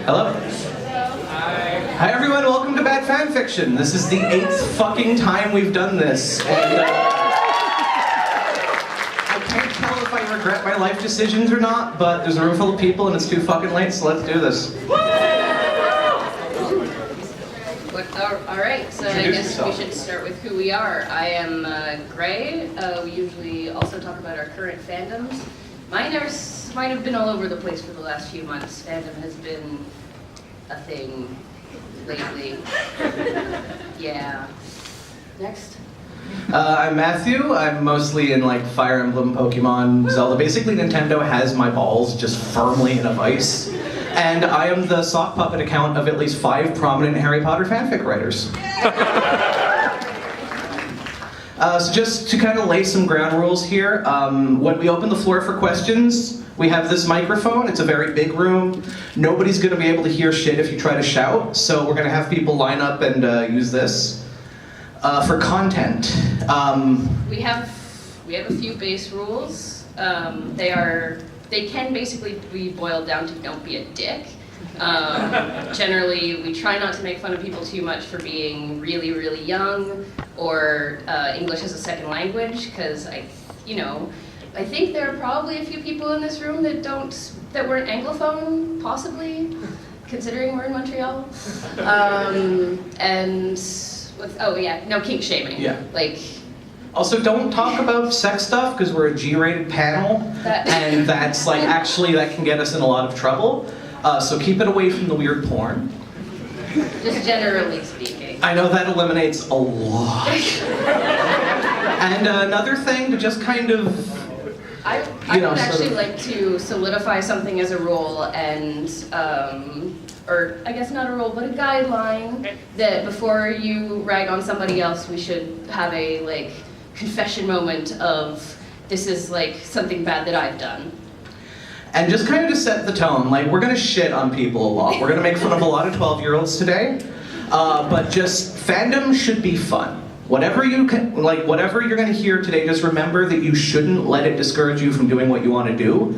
Hello? Hi everyone, welcome to Bad Fanfiction. This is the 8th fucking time we've done this. And I can't tell if I regret my life decisions or not, but there's a room full of people and it's too fucking late, so let's do this. Alright, so I guess we should start with who we are. I am Gray. We usually also talk about our current fandoms. Mine might have been all over the place for the last few months. Fandom has been a thing lately. Yeah. Next. I'm Matthew. I'm mostly in like Fire Emblem, Pokemon, Zelda. Basically, Nintendo has my balls just firmly in a vice. And I am the sock puppet account of at least 5 prominent Harry Potter fanfic writers. So just to kind of lay some ground rules here, when we open the floor for questions, we have this microphone. It's a very big room. Nobody's going to be able to hear shit if you try to shout, so we're going to have people line up and use this. For content, we have a few base rules. They can basically be boiled down to don't be a dick. Generally, we try not to make fun of people too much for being really, really young or English as a second language, because I think there are probably a few people in this room that weren't Anglophone, possibly, considering we're in Montreal. No kink shaming. Yeah. Like. Also, don't talk about sex stuff because we're a G-rated panel, and that's like actually that can get us in a lot of trouble. So keep it away from the weird porn. Just generally speaking. I know that eliminates a lot. And another thing to just kind of, I would actually like to solidify something as a rule and, or I guess not a rule, but a guideline that before you rag on somebody else, we should have a confession moment of this is something bad that I've done. And just kind of to set the tone, we're gonna shit on people a lot. We're gonna make fun of a lot of 12-year-olds today, but just fandom should be fun. Whatever you're gonna hear today, just remember that you shouldn't let it discourage you from doing what you want to do.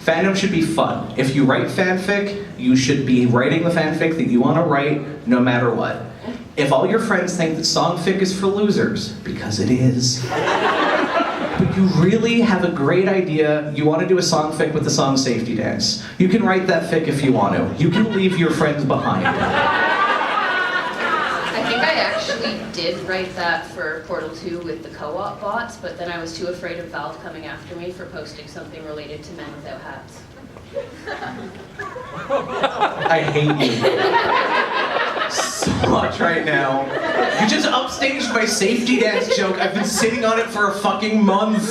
Fandom should be fun. If you write fanfic, you should be writing the fanfic that you want to write, no matter what. If all your friends think that songfic is for losers, because it is, but you really have a great idea, you want to do a songfic with the song Safety Dance, you can write that fic if you want to. You can leave your friends behind. I think I actually did write that for Portal 2 with the co-op bots, but then I was too afraid of Valve coming after me for posting something related to men without hats. I hate you so much right now. You just upstaged my Safety Dance joke. I've been sitting on it for a fucking month.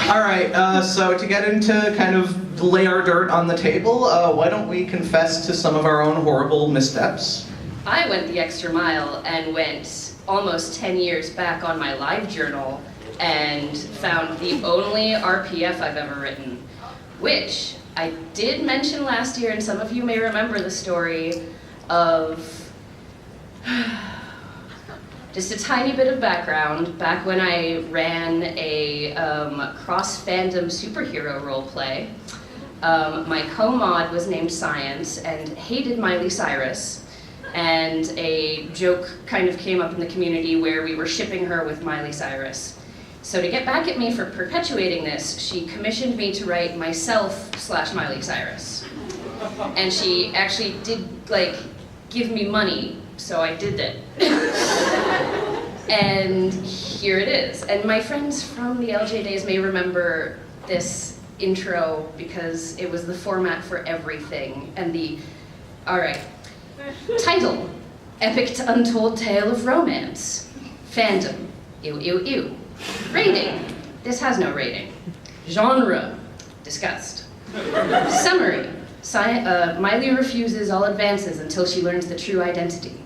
Alright, so to get into kind of lay our dirt on the table, why don't we confess to some of our own horrible missteps? I went the extra mile and went almost 10 years back on my live journal and found the only RPF I've ever written, which I did mention last year, and some of you may remember the story of just a tiny bit of background. Back when I ran a cross-fandom superhero roleplay, my co-mod was named Science and hated Miley Cyrus, and a joke kind of came up in the community where we were shipping her with Miley Cyrus. So to get back at me for perpetuating this, she commissioned me to write myself/Miley Cyrus. And she actually did give me money, so I did it. And here it is. And my friends from the LJ days may remember this intro because it was the format for everything. And alright. Title, Epic to Untold Tale of Romance. Fandom, ew ew ew. Rating, this has no rating. Genre, disgust. Summary, Miley refuses all advances until she learns the true identity.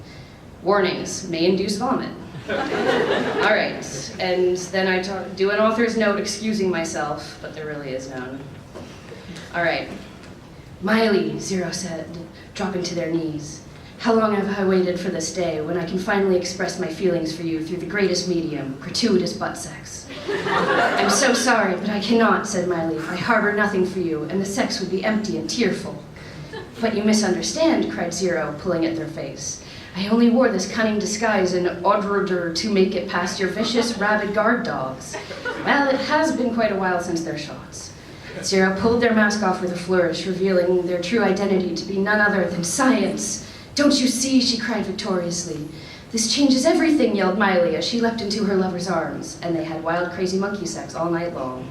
Warnings, may induce vomit. Alright, and then I do an author's note excusing myself, but there really is none. Alright. Miley, Zero said, dropping to their knees. How long have I waited for this day when I can finally express my feelings for you through the greatest medium, gratuitous butt sex? I'm so sorry, but I cannot, said Miley. I harbor nothing for you, and the sex would be empty and tearful. But you misunderstand, cried Zero, pulling at their face. I only wore this cunning disguise in order to make it past your vicious, rabid guard dogs. Well, it has been quite a while since their shots. Zero pulled their mask off with a flourish, revealing their true identity to be none other than science. Don't you see, she cried victoriously. This changes everything, yelled Miley as she leapt into her lover's arms, and they had wild, crazy monkey sex all night long.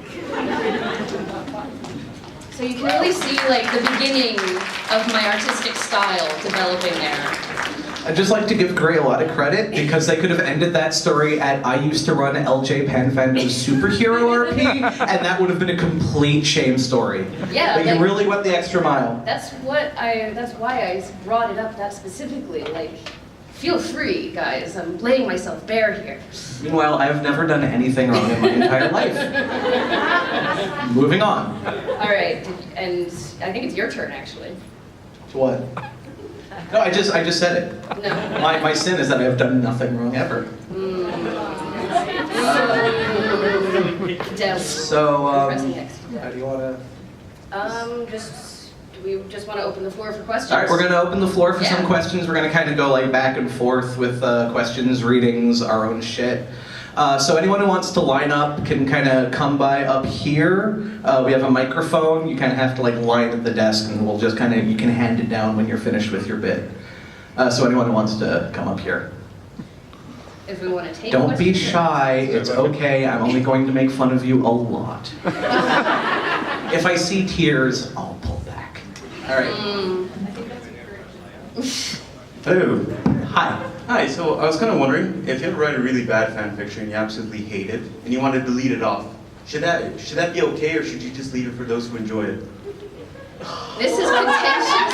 So you can really see like the beginning of my artistic style developing there. I'd just like to give Gray a lot of credit because they could have ended that story at I used to run LJ Pan Fandom's superhero RP, and that would have been a complete shame story. Yeah, but like, you really went the extra mile. That's why I brought it up that specifically. Like, feel free, guys. I'm laying myself bare here. Meanwhile, I've never done anything wrong in my entire life. Moving on. All right, and I think it's your turn, actually. What? No, I just said it. No. My sin is that I have done nothing wrong ever. So, Pressing next. how do you want to? Do we just want to open the floor for questions? All right, we're going to open the floor for some Yeah. questions. We're going to kind of go like back and forth with questions, readings, our own shit. So anyone who wants to line up can kind of come by up here. We have a microphone. You kind of have to like line at the desk, and we'll just kind of, you can hand it down when you're finished with your bit. So anyone who wants to come up here. If we want to take Don't be questions. shy. It's okay. I'm only going to make fun of you a lot. If I see tears, I'll pull back. All right. Hello. Hi. Hi, so I was kind of wondering, if you ever write a really bad fan fiction and you absolutely hate it, and you want to delete it off, should that be okay, or should you just leave it for those who enjoy it? This is contentious.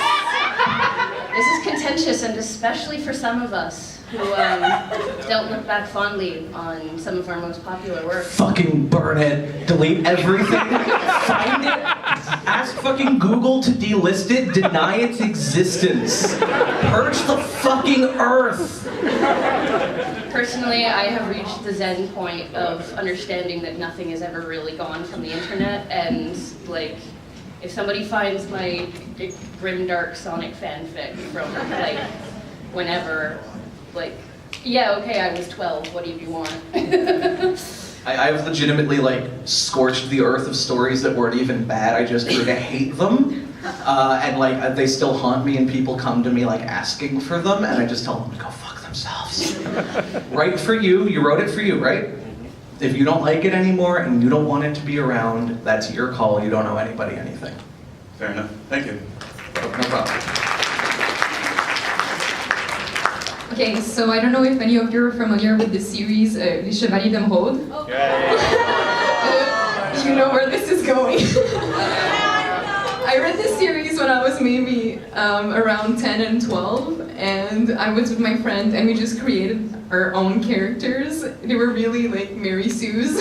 This is contentious, and especially for some of us who don't look back fondly on some of our most popular work. Fucking burn it. Delete everything. Find it. Ask fucking Google to delist it. Deny its existence. Purge the fucking earth. Personally, I have reached the zen point of understanding that nothing is ever really gone from the internet, and like, if somebody finds my grim dark Sonic fanfic from like whenever, like, yeah, okay, I was 12, what do you want? I've legitimately like scorched the earth of stories that weren't even bad. I just grew to hate them. And like they still haunt me, and people come to me like asking for them, and I just tell them to go fuck themselves. Write for you. You wrote it for you, right? If you don't like it anymore and you don't want it to be around, that's your call. You don't owe anybody anything. Fair enough. Thank you. No problem. Okay, so I don't know if any of you are familiar with the series Les Chevaliers d'Emeraude. You know where this is going. I read this series when I was maybe around 10 and 12, and I was with my friend, and we just created our own characters. They were really like Mary Sue's.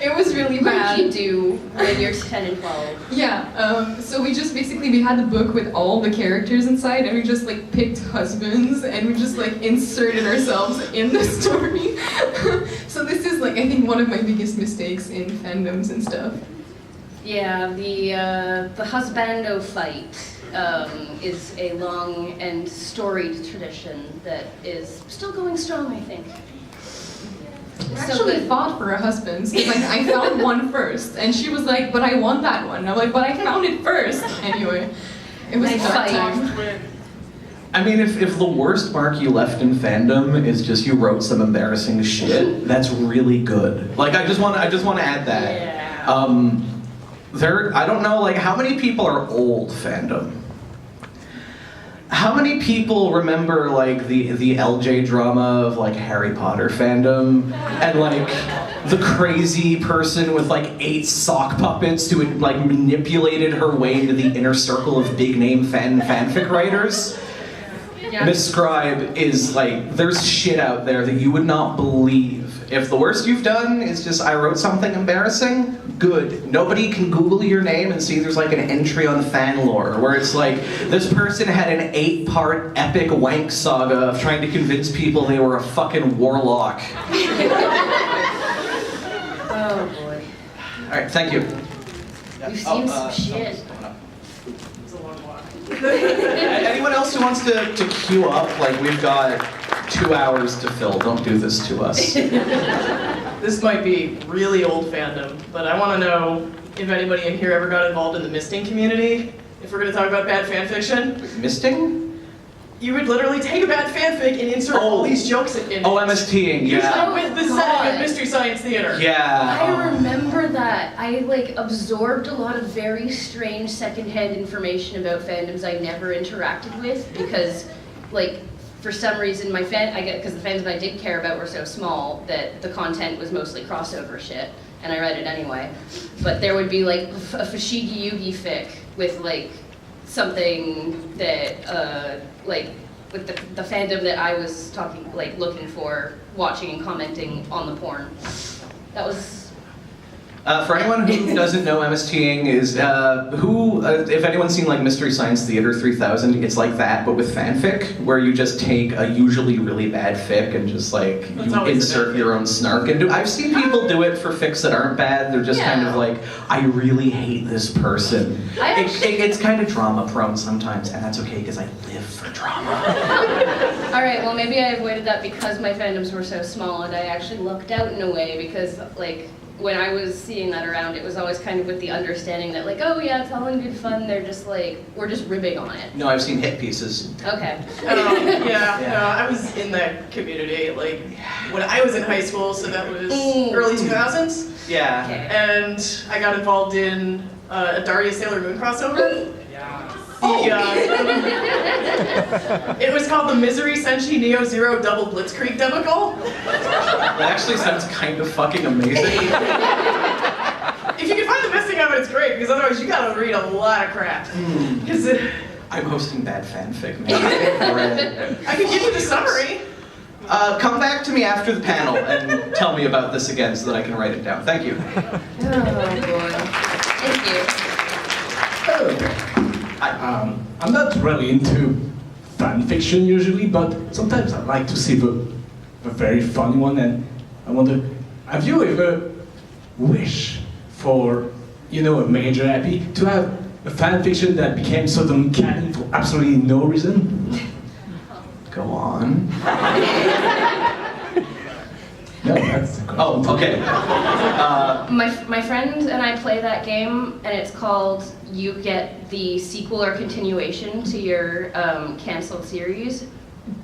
It was really bad. What did you do when you're 10 and 12? Yeah, so we just basically, we had a book with all the characters inside, and we just like picked husbands, and we just like inserted ourselves in the story. So this is like, I think, one of my biggest mistakes in fandoms and stuff. Yeah, the husbando fight is a long and storied tradition that is still going strong, I think. I actually fought for a husband, because like, I found one first, and she was like, but I want that one. And I'm like, but I found it first. Anyway, it was a dark time. I mean, if the worst mark you left in fandom is just you wrote some embarrassing shit, that's really good. Like, I just want to add that. Yeah. I don't know, like, how many people are old fandom? How many people remember, like, the LJ drama of, like, Harry Potter fandom? And, like, the crazy person with, like, 8 sock puppets who had, like, manipulated her way into the inner circle of big-name fanfic writers? Yeah. Miss Scribe is, like, there's shit out there that you would not believe If the worst you've done is just I wrote something embarrassing, good. Nobody can Google your name and see there's like an entry on fan lore where it's like this person had an 8-part epic wank saga of trying to convince people they were a fucking warlock. Oh boy. All right, thank you. We've seen some shit. Anyone else who wants to queue up? Like, we've got 2 hours to fill. Don't do this to us. This might be really old fandom, but I want to know if anybody in here ever got involved in the misting community. If we're going to talk about bad fan fiction, Misting? you would literally take a bad fanfic and insert all these jokes in it. Oh, MSTing, yeah. Usually with the God. setting of Mystery Science Theater. Yeah. I remember that. I like absorbed a lot of very strange secondhand information about fandoms I never interacted with because, like, for some reason my because the fandoms I did care about were so small that the content was mostly crossover shit, and I read it anyway. But there would be like a Fushigi Yugi fic with like something that like with the fandom that I was looking for, watching and commenting on the porn. That was. For anyone who doesn't know, MSTing is if anyone's seen like Mystery Science Theater 3000, it's like that, but with fanfic, where you just take a usually really bad fic and just like you insert your own snark into it. I've seen people do it for fics that aren't bad. They're just kind of like, I really hate this person. It's kind of drama prone sometimes, and that's okay because I live for drama. All right, well maybe I avoided that because my fandoms were so small, and I actually lucked out in a way because like. When I was seeing that around, it was always kind of with the understanding that like, oh yeah, it's all in good fun, they're just like, we're just ribbing on it. No, I've seen hit pieces. Okay. No, I was in that community, like, when I was in high school, so that was early 2000s. Yeah. Okay. And I got involved in a Daria Sailor Moon crossover. It was called the Misery Senshi Neo Zero Double Blitzkrieg Debacle. That actually sounds kind of fucking amazing. If you can find the misting of it, it's great, because otherwise you gotta read a lot of crap. I'm hosting bad fanfic, man. I can give you the summary. Come back to me after the panel and tell me about this again so that I can write it down. Thank you. Oh boy. Thank you. I'm not really into fan fiction usually, but sometimes I like to see the very funny one, and I wonder, have you ever wished for, a major happy to have a fan fiction that became sort of canon for absolutely no reason? Go on. No, that's the question. Oh, okay. My friend and I play that game, and it's called you get the sequel or continuation to your canceled series,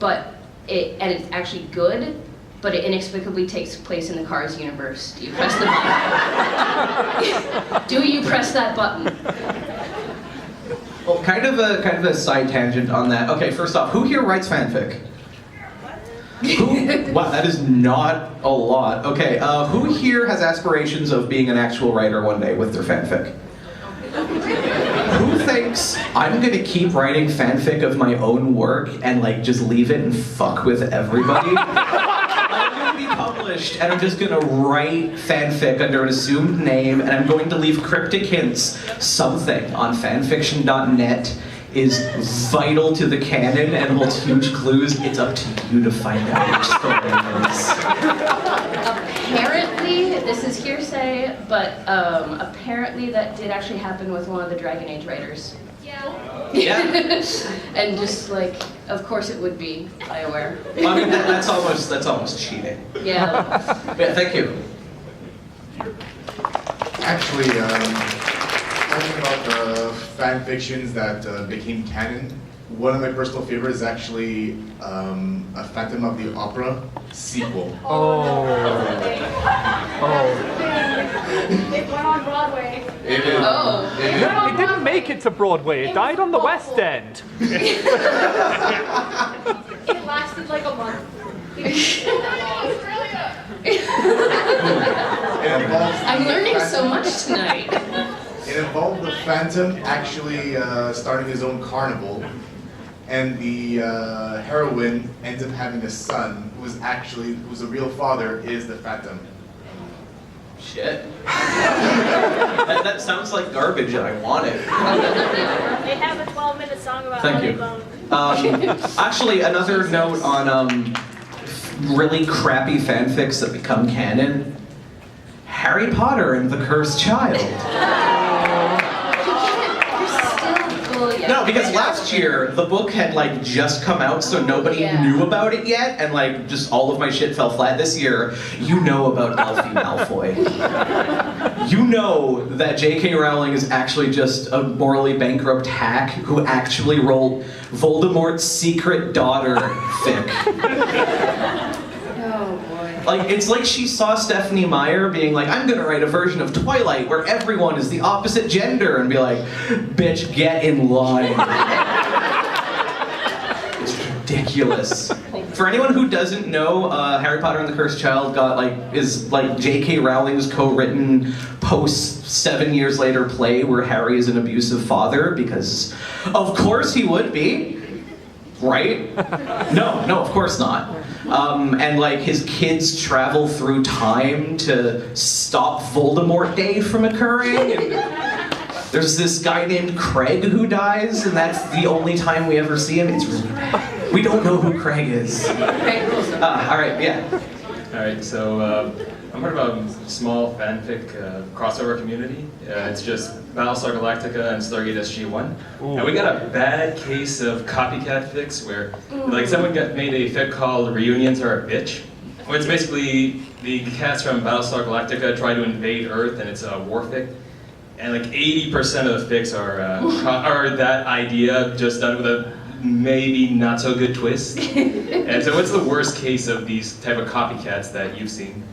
and it's actually good, but it inexplicably takes place in the Cars universe. Do you press the button? Do you press that button? Well, kind of a side tangent on that. Okay, first off, who here writes fanfic? Wow, that is not a lot. Okay, who here has aspirations of being an actual writer one day with their fanfic? Who thinks I'm gonna keep writing fanfic of my own work and like just leave it and fuck with everybody? I'm gonna be published and I'm just gonna write fanfic under an assumed name and I'm going to leave cryptic hints. Something on fanfiction.net is vital to the canon and holds huge clues. It's up to you to find out which story it is. Apparently, this is hearsay, but apparently that did actually happen with one of the Dragon Age writers. Yeah. And just like, of course it would be BioWare. I mean, that's almost cheating. Yeah. Yeah, thank you. Actually, talking about the fan fictions that became canon, one of my personal favorites is actually a Phantom of the Opera sequel. It went on Broadway. It is. Oh. It It didn't make it to Broadway. It died on the West End. It lasted like a month. I'm learning so much tonight. It involved the Phantom actually starting his own carnival, and the heroine ends up having a son who who's the real father, is the Phantom. Shit. that sounds like garbage and I want it. They have a 12-minute song about Thank you. Honeybone. Actually, another note on really crappy fanfics that become canon. Harry Potter and the Cursed Child. No, because last year the book had like just come out, so nobody knew about it yet, and like just all of my shit fell flat. This year, you know about Elfie Malfoy. You know that J.K. Rowling is actually just a morally bankrupt hack who actually wrote Voldemort's secret daughter fic. Oh boy. Like, it's like she saw Stephanie Meyer being like, I'm gonna write a version of Twilight where everyone is the opposite gender, and be like, bitch, get in line. It's ridiculous. For anyone who doesn't know, Harry Potter and the Cursed Child is J.K. Rowling's co-written post 7 years later play where Harry is an abusive father, because of course he would be. Right? No, of course not. And like his kids travel through time to stop Voldemort Day from occurring. And there's this guy named Craig who dies, and that's the only time we ever see him. It's really bad. We don't know who Craig is. All right, yeah. All right, so I'm part of a small fanfic crossover community. It's just Battlestar Galactica and Stargate SG-1. And we got a bad case of copycat fics where, like, someone made a fic called Reunions Are a Bitch. Where it's basically the cats from Battlestar Galactica try to invade Earth, and it's a war fic. And like 80% of the fics are that idea just done with a maybe not so good twist. And so what's the worst case of these type of copycats that you've seen?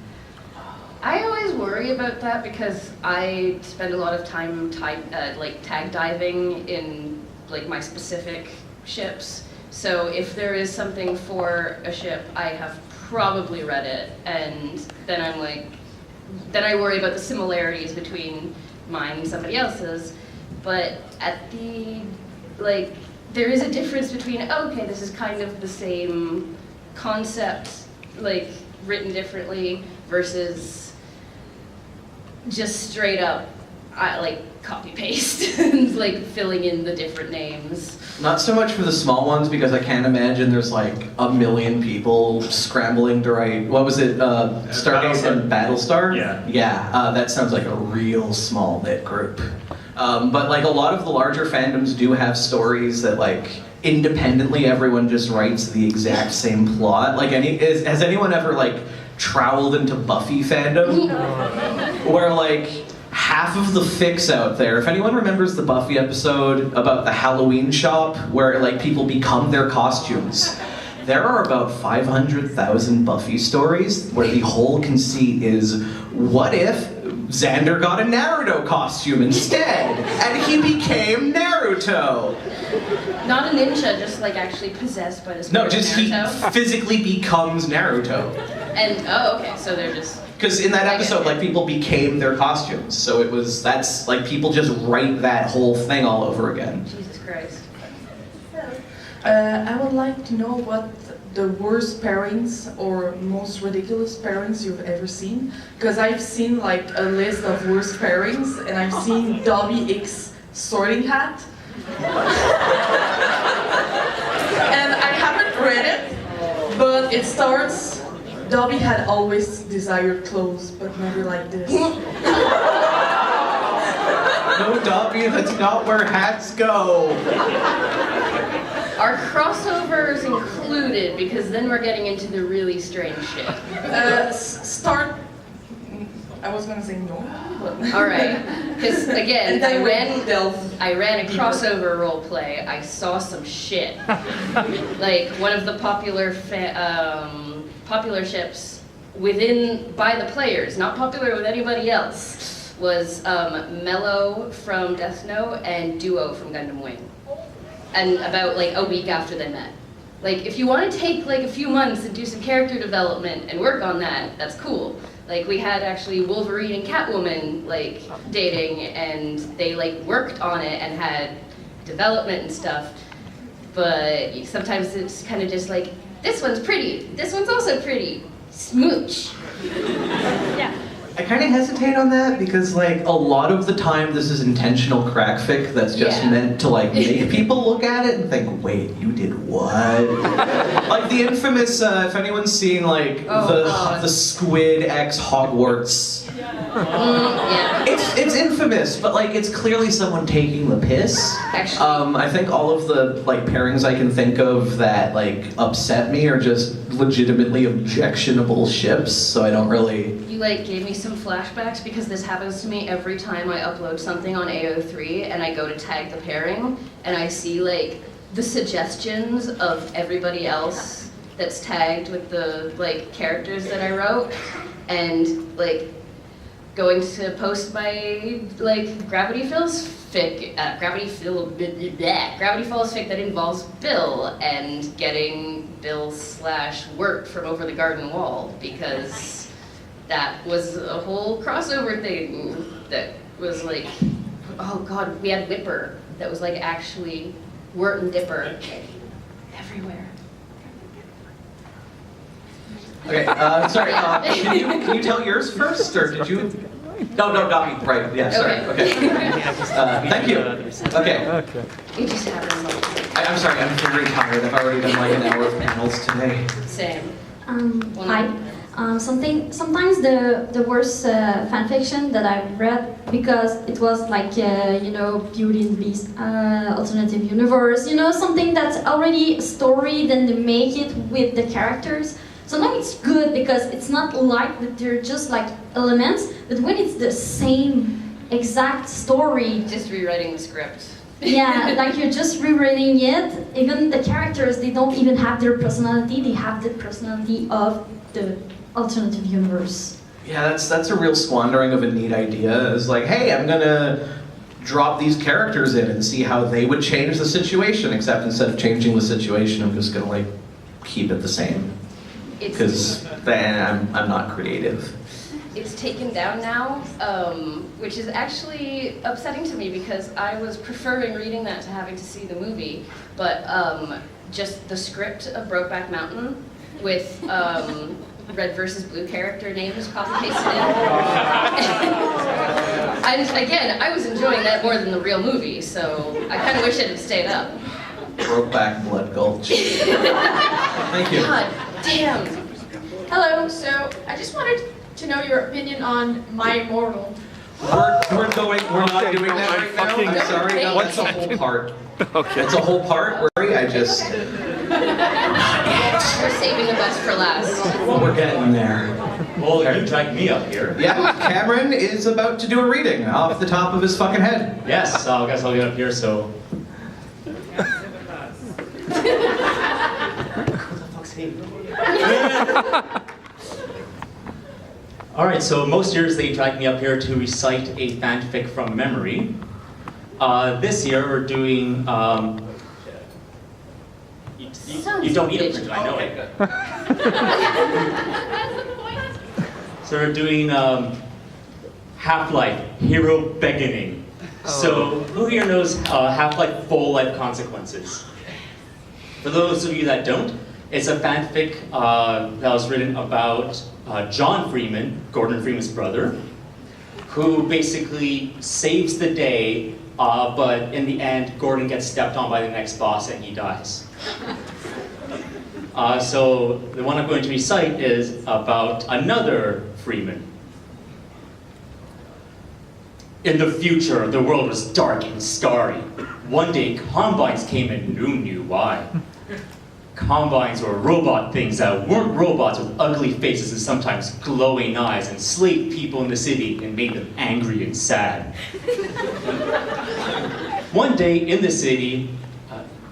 I always worry about that because I spend a lot of time tag diving in like my specific ships. So if there is something for a ship, I have probably read it, and then I worry about the similarities between mine and somebody else's. But there is a difference between, okay, this is kind of the same concept, like written differently, versus just straight up, copy paste and like filling in the different names. Not so much for the small ones, because I can't imagine there's like a million people scrambling to write, what was it, Stargate and Battlestar? Yeah, that sounds like a real small knit group. But like a lot of the larger fandoms do have stories that like independently everyone just writes the exact same plot. Like has anyone ever like troweled into Buffy fandom? Where like half of the fics out there, if anyone remembers the Buffy episode about the Halloween shop where like people become their costumes, there are about 500,000 Buffy stories where the whole conceit is, what if Xander got a Naruto costume instead and he became Naruto? Not a ninja, just like actually possessed by the spirit No, just of Naruto. he physically becomes Naruto. And okay, so they're just. Because in that episode, like, people became their costumes, so that's like people just write that whole thing all over again. Jesus Christ. I would like to know what the worst pairings or most ridiculous pairings you've ever seen. Because I've seen like a list of worst pairings, and I've seen Dobby X Sorting Hat. And I haven't read it, but it starts, Dobby had always desired clothes, but never like this. No, Dobby, that's not where hats go. Are crossovers included? Because then we're getting into the really strange shit. I was gonna say no, but... All right, because again, And I then ran a crossover role play. I saw some shit. Like one of the popular ships by the players, not popular with anybody else, was Mello from Death Note and Duo from Gundam Wing. And about like a week after they met. Like if you want to take like a few months and do some character development and work on that, that's cool. Like we had actually Wolverine and Catwoman like dating, and they like worked on it and had development and stuff. But sometimes it's kind of just like this one's pretty. This one's also pretty. Smooch. Yeah. I kind of hesitate on that because, like, a lot of the time this is intentional crackfic that's just Yeah. meant to, like, make people look at it and think, wait, you did what? Like the infamous, if anyone's seen, like, Oh, the Squid X Hogwarts. Yeah. It's infamous, but, like, it's clearly someone taking the piss. Actually. I think all of the, like, pairings I can think of that, like, upset me are just legitimately objectionable ships, so I don't really... You like gave me some flashbacks because this happens to me every time I upload something on AO3 and I go to tag the pairing and I see like the suggestions of everybody else that's tagged with the like characters that I wrote, and like going to post my like Gravity Falls fic that involves Bill and getting Bill/Wirt from Over the Garden Wall because that was a whole crossover thing that was like, oh god, we had Whipper that was like actually Wirt and Dipper everywhere. Okay, sorry, can you tell yours first, or did you? No, Dobby, right, yeah, sorry, okay. Thank you, okay. It just happens all the time. I'm sorry, I'm very tired, I've already done like an hour of panels today. Same. Hi. Sometimes the worst fanfiction that I've read, because it was like Beauty and the Beast, alternative universe, something that's already a story, then they make it with the characters. Sometimes it's good because it's not like that they're just like elements, but when it's the same exact story, Just rewriting the script. yeah, like you're just rereading it. Even the characters, they don't even have their personality. They have the personality of the alternative universe. Yeah, that's a real squandering of a neat idea. It's like, hey, I'm gonna drop these characters in and see how they would change the situation, except instead of changing the situation, I'm just gonna like keep it the same. Because then I'm not creative. It's taken down now, which is actually upsetting to me because I was preferring reading that to having to see the movie. But just the script of Brokeback Mountain with red versus blue character names copy pasted in. And again, I was enjoying that more than the real movie, so I kind of wish it had stayed up. Brokeback Blood Gulch. Thank you. God damn. Hello, so I just wanted to know your opinion on My Immortal. We're not doing that right now. I'm sorry, no, that's a whole part. Okay. It's a whole part. I just... We're saving the best for last. We're getting there. Well, you dragged me up here. Yeah, Cameron is about to do a reading off the top of his fucking head. Yes, I guess I'll get up here, so... Alright, so most years they drag me up here to recite a fanfic from memory. This year we're doing... You don't need a printer, I know it. So we're doing Half-Life, Hero Beckoning. So who here knows Half-Life Full Life Consequences? For those of you that don't, it's a fanfic that was written about John Freeman, Gordon Freeman's brother, who basically saves the day, but in the end, Gordon gets stepped on by the next boss and he dies. So the one I'm going to recite is about another Freeman. In the future, the world was dark and starry. One day, Combines came and who knew why. Combines were robot things that weren't robots with ugly faces and sometimes glowing eyes and slaved people in the city and made them angry and sad. One day in the city,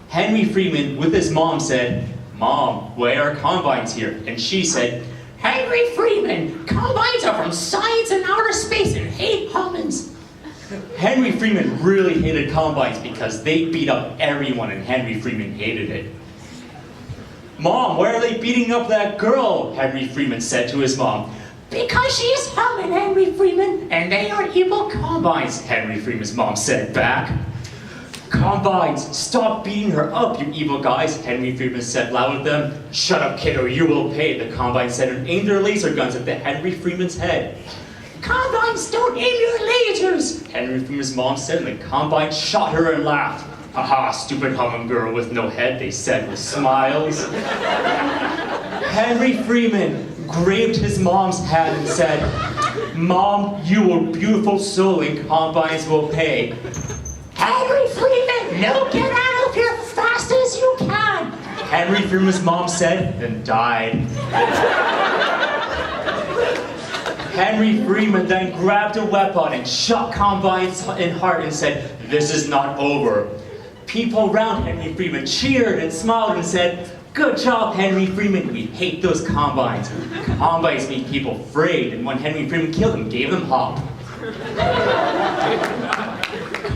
Henry Freeman with his mom said, "Mom, why are Combines here?" And she said, "Henry Freeman, Combines are from science and outer space and hate humans." Henry Freeman really hated Combines because they beat up everyone and Henry Freeman hated it. "Mom, why are they beating up that girl?" Henry Freeman said to his mom. "Because she is human, Henry Freeman, and they are evil Combines," Henry Freeman's mom said back. Combines, stop beating her up, you evil guys, Henry Freeman said loud at them. Shut up, kiddo, you will pay, the Combines said and aimed their laser guns at the Henry Freeman's head. Combines, don't aim your lasers, Henry Freeman's mom said, and the Combines shot her and laughed. Haha, stupid humming girl with no head, they said with smiles. Henry Freeman grabbed his mom's hand and said, Mom, you are beautiful soul and Combines will pay. Henry Freeman, no, get out of here as fast as you can, Henry Freeman's mom said and died. Henry Freeman then grabbed a weapon and shot Combines in heart and said, this is not over. People around Henry Freeman cheered and smiled and said, good job, Henry Freeman, we hate those Combines. Combines make people afraid, and when Henry Freeman killed them, gave them hop.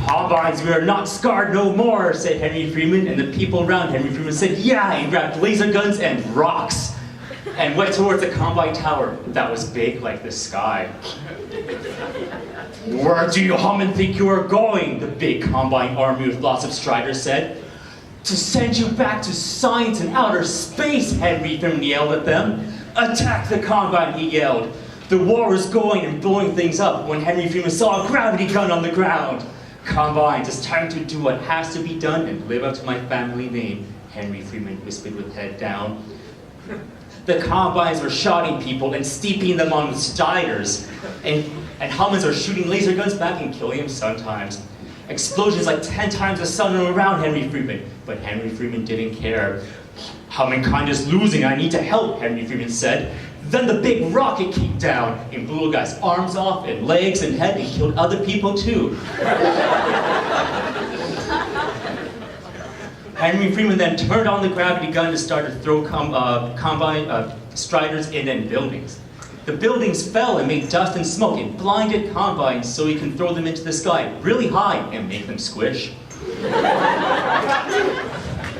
Combines, we are not scarred no more, said Henry Freeman, and the people around Henry Freeman said, yeah, he grabbed laser guns and rocks, and went towards the Combine Tower that was big like the sky. Where do you Hammond think you are going? The big Combine army with lots of striders said. To send you back to science and outer space, Henry Freeman yelled at them. Attack the Combine, he yelled. The war was going and blowing things up when Henry Freeman saw a gravity gun on the ground. Combines, it's time to do what has to be done and live up to my family name, Henry Freeman whispered with head down. The Combines were shotting people and steeping them on with striders, and Humans are shooting laser guns back and killing them sometimes. Explosions like 10 times the sun around Henry Freeman, but Henry Freeman didn't care. Humankind is losing, I need to help, Henry Freeman said. Then the big rocket came down and blew a guy's arms off and legs and head and killed other people too. Henry Freeman then turned on the gravity gun and started to throw striders in buildings. The buildings fell and made dust and smoke and blinded Combines so he can throw them into the sky really high and make them squish.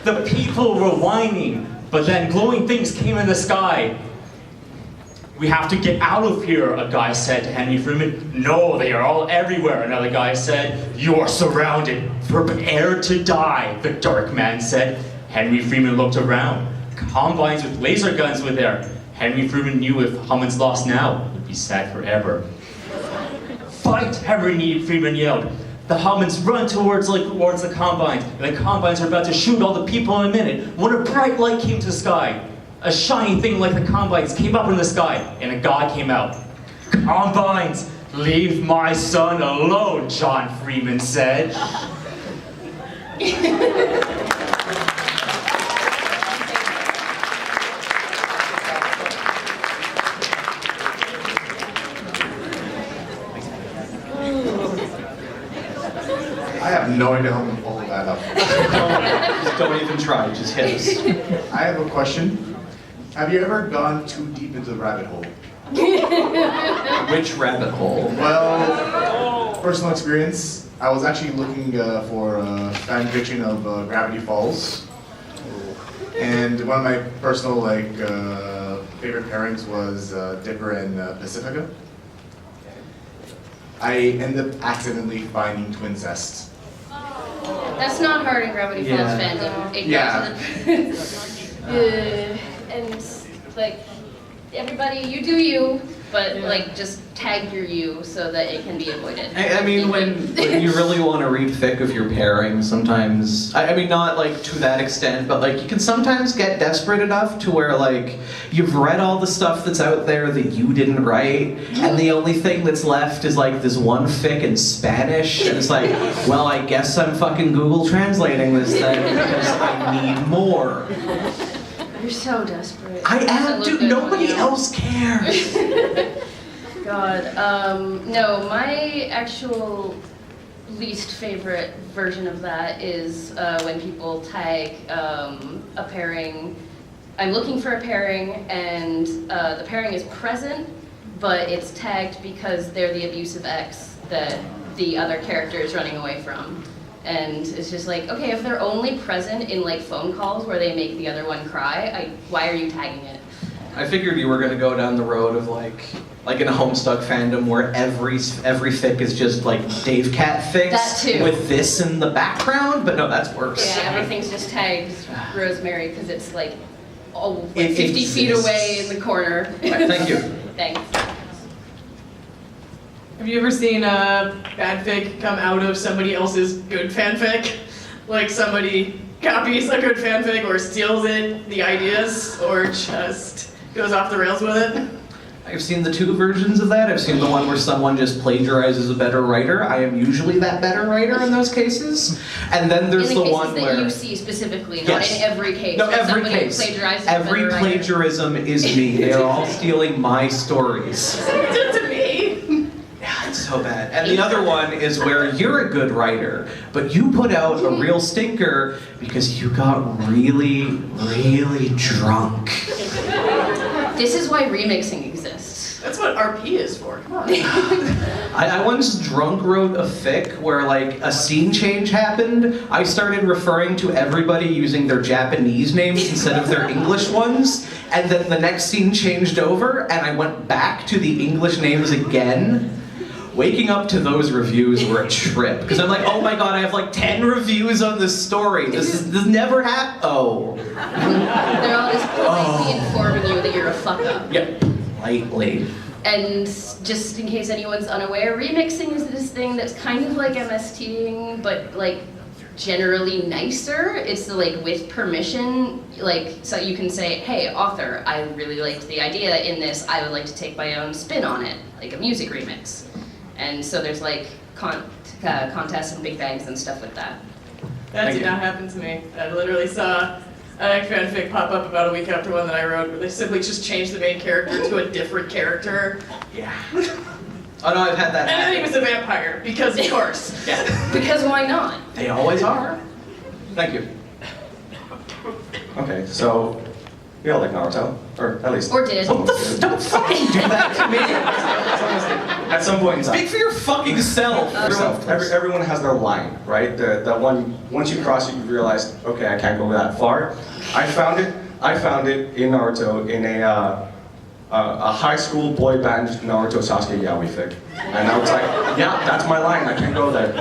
The people were whining, but then glowing things came in the sky. We have to get out of here, a guy said to Henry Freeman. No, they are all everywhere, another guy said. You are surrounded, prepare to die, the dark man said. Henry Freeman looked around. Combines with laser guns were there. Henry Freeman knew if Humans lost now, it would be sad forever. Fight, Henry Freeman yelled. The Humans run towards the Combines, and the Combines are about to shoot all the people in a minute when a bright light came to the sky. A shiny thing like the Combines came up in the sky, and a guy came out. Combines, leave my son alone, John Freeman said. I have no idea how I'm going to follow that up. Just don't even try, just hit us. I have a question. Have you ever gone too deep into the rabbit hole? Which rabbit hole? Well, personal experience. I was actually looking for a fan fiction of Gravity Falls. And one of my personal favorite pairings was Dipper and Pacifica. I ended up accidentally finding twincest. That's not hard in Gravity Falls fandom. It goes and like everybody, you do you, but like just tag your you so that it can be avoided. I mean, when you really want to read thick of your pairing, sometimes, I mean, not like to that extent, but like you can sometimes get desperate enough to where like you've read all the stuff that's out there that you didn't write, and the only thing that's left is like this one fic in Spanish, and it's like, well, I guess I'm fucking Google translating this then because I need more. You're so desperate. I am, dude, nobody else cares. God, no, my actual least favorite version of that is when people tag a pairing. I'm looking for a pairing, and the pairing is present, but it's tagged because they're the abusive ex that the other character is running away from. And it's just like, okay, if they're only present in like phone calls where they make the other one cry, why are you tagging it? I figured you were gonna go down the road of like in a Homestuck fandom where every fic is just like Dave Cat fics That too. with this in the background, but no, that's worse. Yeah, everything's just tagged Rosemary because it's like, It 50 feet exists. away in the corner. Thank you. Thanks. Have you ever seen a Badfic come out of somebody else's good fanfic? Like somebody copies a good fanfic or steals it, the ideas, or just goes off the rails with it? I've seen the two versions of that. I've seen the one where someone just plagiarizes a better writer. I am usually that better writer in those cases. And then there's in the the cases one that where you see specifically, not Yes. in every case. No, where every somebody case. plagiarizes a Every better writer. plagiarism is me. They are all stealing my stories. To me. Yeah, it's so bad. And the other one is where you're a good writer, but you put out a real stinker because you got really, really drunk. This is why remixing exists. That's what RP is for. Come on. I once drunk wrote a fic where like a scene change happened. I started referring to everybody using their Japanese names instead of their English ones. And then the next scene changed over and I went back to the English names again. Waking up to those reviews were a trip. Because I'm like, oh my god, I have like 10 reviews on this story. This never happened. Oh. They're all just politely informing you that you're a fuck up. Yep. Lightly. And just in case anyone's unaware, remixing is this thing that's kind of like MSTing, but like generally nicer. It's the, like with permission, like so you can say, hey author, I really liked the idea in this, I would like to take my own spin on it, like a music remix. And so there's like contests and big bangs and stuff with that. That did not happen to me. I literally saw a fanfic pop up about a week after one that I wrote where they simply just changed the main character to a different character. Yeah. Oh no, I've had that And then he happen. was a vampire, because of course. Yeah. Because why not? They always are. Thank you. Okay, so you all like Naruto, or at least. Or did. What the don't fucking do that to me. At some point in time. Speak for your fucking self. Everyone has their line, right? That one, once you cross it, you realize, okay, I can't go that far. I found it in Naruto in a high school boy band Naruto Sasuke Yaoi fic. And I was like, yeah, that's my line, I can't go there.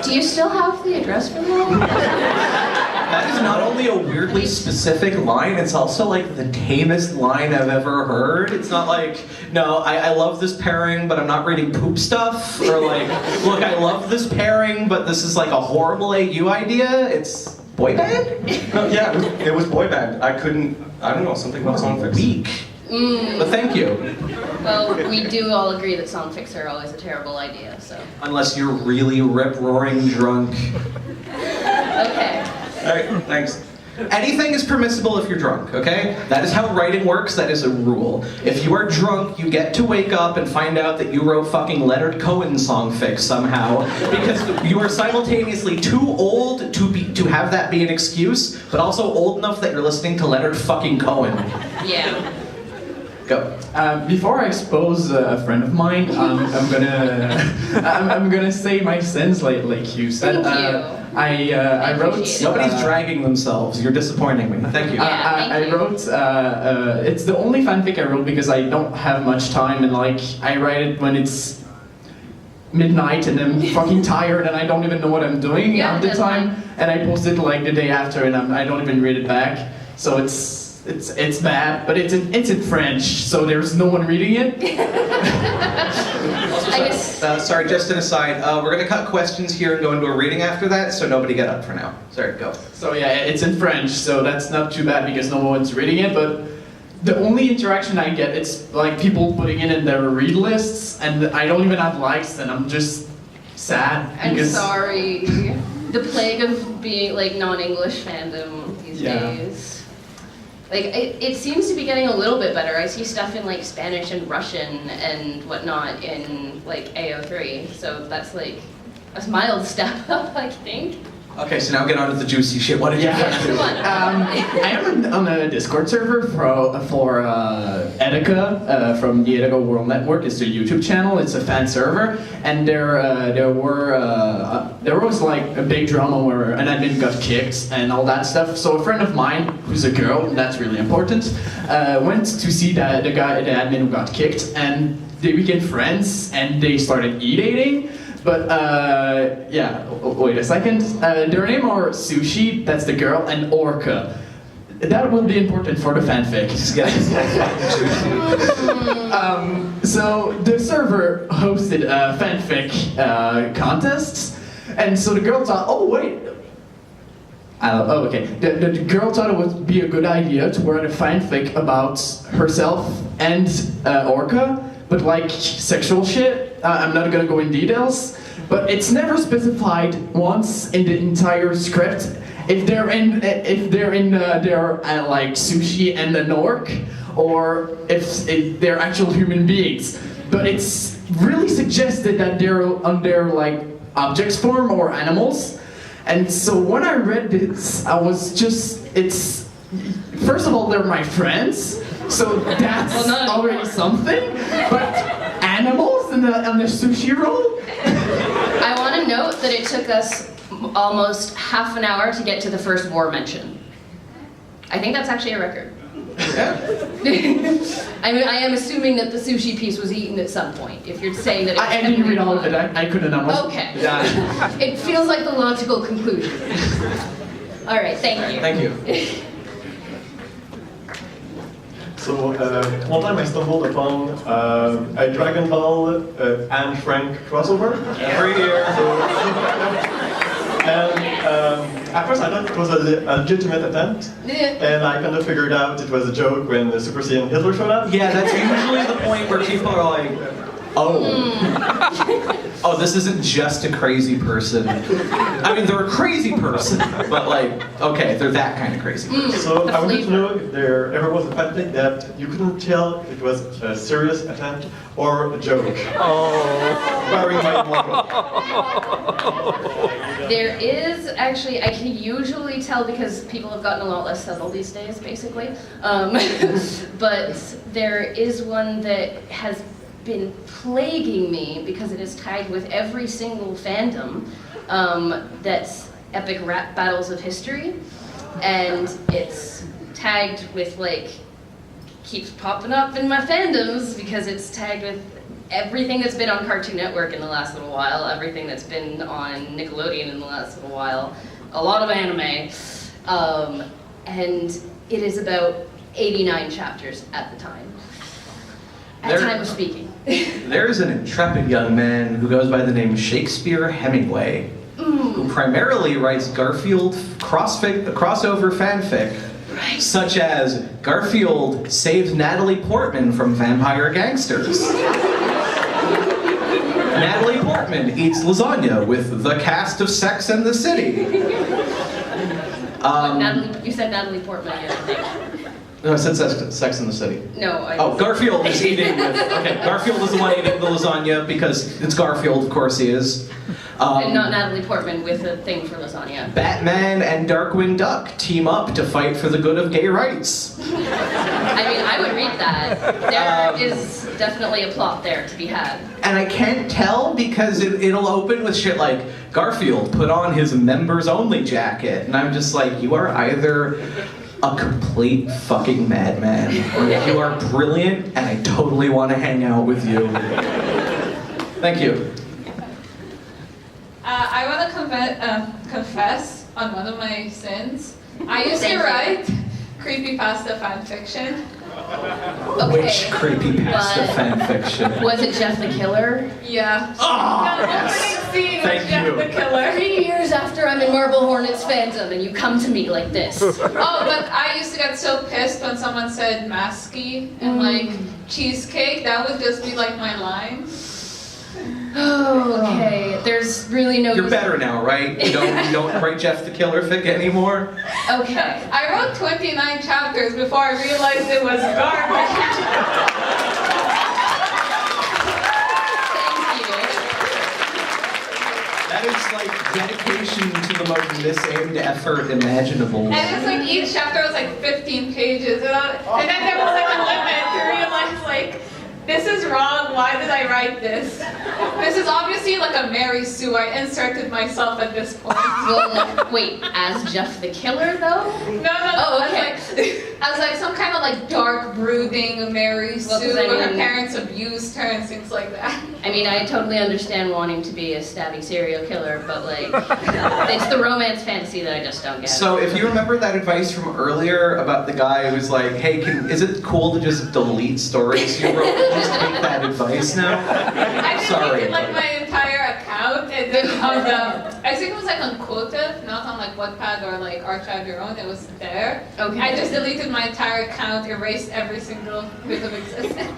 Do you still have the address for that? That is not only a weirdly specific line, it's also like the tamest line I've ever heard. It's not like, no, I love this pairing, but I'm not reading poop stuff. Or like, look, I love this pairing, but this is like a horrible AU idea. It's boy band? No, yeah, it was boy band. I don't know, something about songfics. Weak. But thank you. Well, we do all agree that songfics are always a terrible idea, so. Unless you're really rip-roaring drunk. Okay. Alright, thanks. Anything is permissible if you're drunk, okay? That is how writing works, that is a rule. If you are drunk, you get to wake up and find out that you wrote fucking Leonard Cohen songfic somehow, because you are simultaneously too old to have that be an excuse, but also old enough that you're listening to Leonard fucking Cohen. Yeah. Go. Before I expose a friend of mine, I'm gonna say my sins like you said. Thank you. I wrote. Nobody's dragging themselves. You're disappointing me. Thank you. I wrote. It's the only fanfic I wrote because I don't have much time, and like I write it when it's midnight and I'm fucking tired and I don't even know what I'm doing at the time, and I post it like the day after and I don't even read it back. So it's bad, but it's in French, so there's no one reading it. I guess. Sorry, just an aside. We're gonna cut questions here and go into a reading after that, so nobody get up for now. Sorry, go. So yeah, it's in French, so that's not too bad because no one's reading it, but the only interaction I get, it's like people putting it in their read lists, and I don't even have likes, and I'm just sad. I'm because sorry. The plague of being like non-English fandom these days. Like it seems to be getting a little bit better. I see stuff in like Spanish and Russian and whatnot in like AO3, so that's like a mild step up, I think. Okay, so now get on to the juicy shit. What did you do? I am on a Discord server for Etika from the Etika World Network. It's a YouTube channel. It's a fan server, and there was like a big drama where an admin got kicked and all that stuff. So a friend of mine, who's a girl, and that's really important, went to see the admin who got kicked, and they became friends and they started e-dating. But yeah, wait a second. Their name are Sushi, that's the girl, and Orca. That will be important for the fanfic. So the server hosted fanfic contests, and so the girl thought, oh wait. Oh, okay. The girl thought it would be a good idea to write a fanfic about herself and Orca, but like sexual shit. I'm not gonna go in details, but it's never specified once in the entire script if they're in like Sushi and an orc, or if they're actual human beings. But it's really suggested that they're on their like objects form or animals. And so when I read this, I was just, it's, first of all, they're my friends, so that's already something, but animals on the sushi roll? I want to note that it took us almost half an hour to get to the first war mention. I think that's actually a record. I mean, I am assuming that the sushi piece was eaten at some point, if you're saying that I didn't read all of it, I couldn't know. Okay. Yeah. It feels like the logical conclusion. All right, thank you. Thank you. So, one time I stumbled upon a Dragon Ball Anne Frank crossover. Every year. And at first I thought it was a legitimate attempt, and I kind of figured out it was a joke when the Super Saiyan Hitler showed up. Yeah, that's usually the point where people are like, oh. Oh, this isn't just a crazy person. I mean, they're a crazy person, but like, okay, they're that kind of crazy person. So I wanted to know if there ever was a fanfic that you couldn't tell if it was a serious attempt or a joke. Barring my model. There is actually, I can usually tell because people have gotten a lot less subtle these days, basically. But there is one that has been plaguing me because it is tied with every single fandom. That's Epic Rap Battles of History, and it's tagged with like, keeps popping up in my fandoms because it's tagged with everything that's been on Cartoon Network in the last little while, everything that's been on Nickelodeon in the last little while, a lot of anime, and it is about 89 chapters at the time. At time of speaking. There's an intrepid young man who goes by the name Shakespeare Hemingway, who primarily writes Garfield crossover fanfic, such as Garfield saves Natalie Portman from vampire gangsters. Natalie Portman eats lasagna with the cast of Sex and the City. You said Natalie Portman here, I think. No, I said Sex and the City. No, Oh, Garfield is eating with... Okay, Garfield is the one eating the lasagna because it's Garfield, of course he is. And not Natalie Portman with a thing for lasagna. Batman and Darkwing Duck team up to fight for the good of gay rights. I mean, I would read that. There is definitely a plot there to be had. And I can't tell because it'll open with shit like, Garfield put on his members-only jacket. And I'm just like, you are either a complete fucking madman, or you are brilliant and I totally want to hang out with you. Thank you. I want to confess on one of my sins. I used to write creepypasta fanfiction. Okay, Which creepypasta fanfiction? Was it Jeff the Killer? Yeah. Oh, Opening scene Thank was Jeff you. the Killer. 3 years after I'm in Marble Hornets fandom and you come to me like this. Oh, but I used to get so pissed when someone said masky and like cheesecake. That would just be like my line. Oh, okay. There's really no. You're better now, right? You don't write Jeff the Killer fic anymore? Okay. I wrote 29 chapters before I realized it was garbage. That is It's like dedication to the most misaimed effort imaginable. And it's like each chapter was like 15 pages, and then there was like a limit to realize like, this is wrong, why did I write this? This is obviously like a Mary Sue, I inserted myself at this point. Well, wait, as Jeff the Killer though? No. Oh, okay. I was like some kind of like dark, brooding Mary Sue, where her parents abused her and things like that. I mean, I totally understand wanting to be a stabbing serial killer, but like, it's the romance fantasy that I just don't get. So if you remember that advice from earlier about the guy who was like, hey, is it cool to just delete stories you wrote? Just take that advice now? I Sorry. deleted like my entire account, and then I think it was like on Quoted, not on like Wattpad or like Archive Your Own, it was there. Okay. I just deleted my entire account, erased every single bit of existence.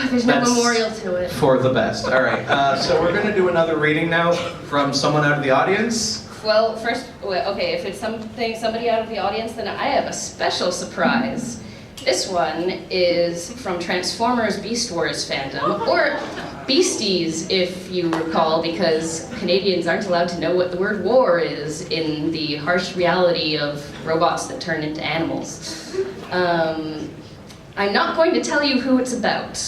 There's no That's memorial to it. For the best. All right. So we're going to do another reading now from someone out of the audience. Well, first, okay, if it's somebody out of the audience, then I have a special surprise. This one is from Transformers Beast Wars fandom, or Beasties, if you recall, because Canadians aren't allowed to know what the word war is in the harsh reality of robots that turn into animals. I'm not going to tell you who it's about.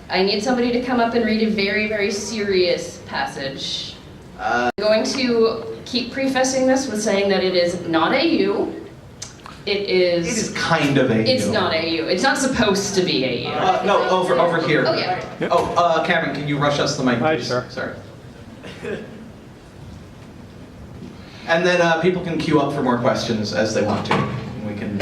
I need somebody to come up and read a very, very serious passage. I'm going to keep prefacing this with saying that it is not AU. It is kind of AU. It's not AU. It's not supposed to be AU. No, over here. Oh, yeah. Oh, Cameron, can you rush us the mic, please? Sure. Sorry. And then people can queue up for more questions as they want to. We can.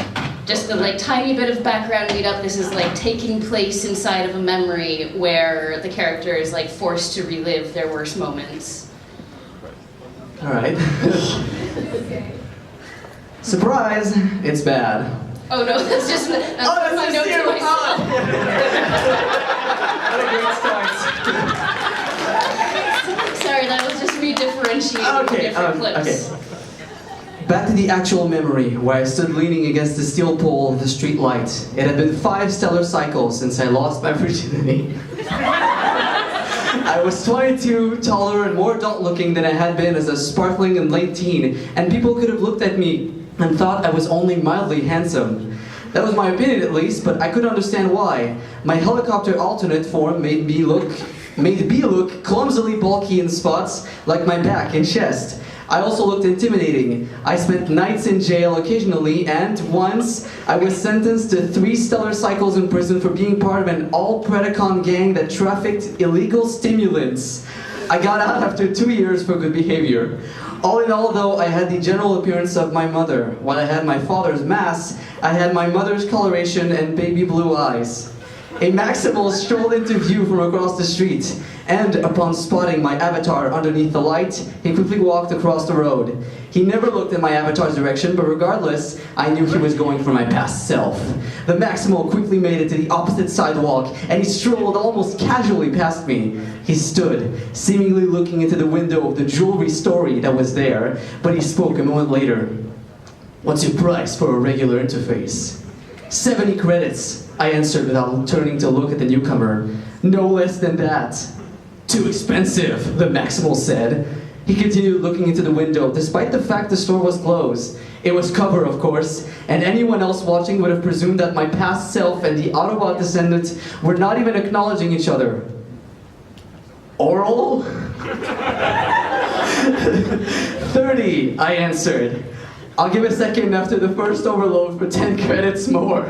Just the like tiny bit of background lead up. This is like taking place inside of a memory where the character is like forced to relive their worst moments. All right. Surprise! It's bad. Oh no, that's just my note to myself. Sorry, that was just me differentiating different clips. Okay. Back to the actual memory, where I stood leaning against the steel pole of the street light. It had been 5 stellar cycles since I lost my virginity. I was 22, taller and more adult-looking than I had been as a sparkling and late teen, and people could have looked at me and thought I was only mildly handsome. That was my opinion at least, but I couldn't understand why. My helicopter alternate form made me look clumsily bulky in spots, like my back and chest. I also looked intimidating. I spent nights in jail occasionally, and once I was sentenced to 3 stellar cycles in prison for being part of an all-Predacon gang that trafficked illegal stimulants. I got out after 2 years for good behavior. All in all, though, I had the general appearance of my mother. While I had my father's mass, I had my mother's coloration and baby blue eyes. A Maximal strolled into view from across the street, and upon spotting my avatar underneath the light, he quickly walked across the road. He never looked in my avatar's direction, but regardless, I knew he was going for my past self. The Maximal quickly made it to the opposite sidewalk, and he strolled almost casually past me. He stood, seemingly looking into the window of the jewelry store that was there, but he spoke a moment later. "What's your price for a regular interface?" 70 credits, I answered without turning to look at the newcomer. "No less than that." "Too expensive," the Maximal said. He continued looking into the window, despite the fact the store was closed. It was covered, of course, and anyone else watching would have presumed that my past self and the Autobot descendant were not even acknowledging each other. "Oral?" 30, I answered. "I'll give a second after the first overload for 10 credits more."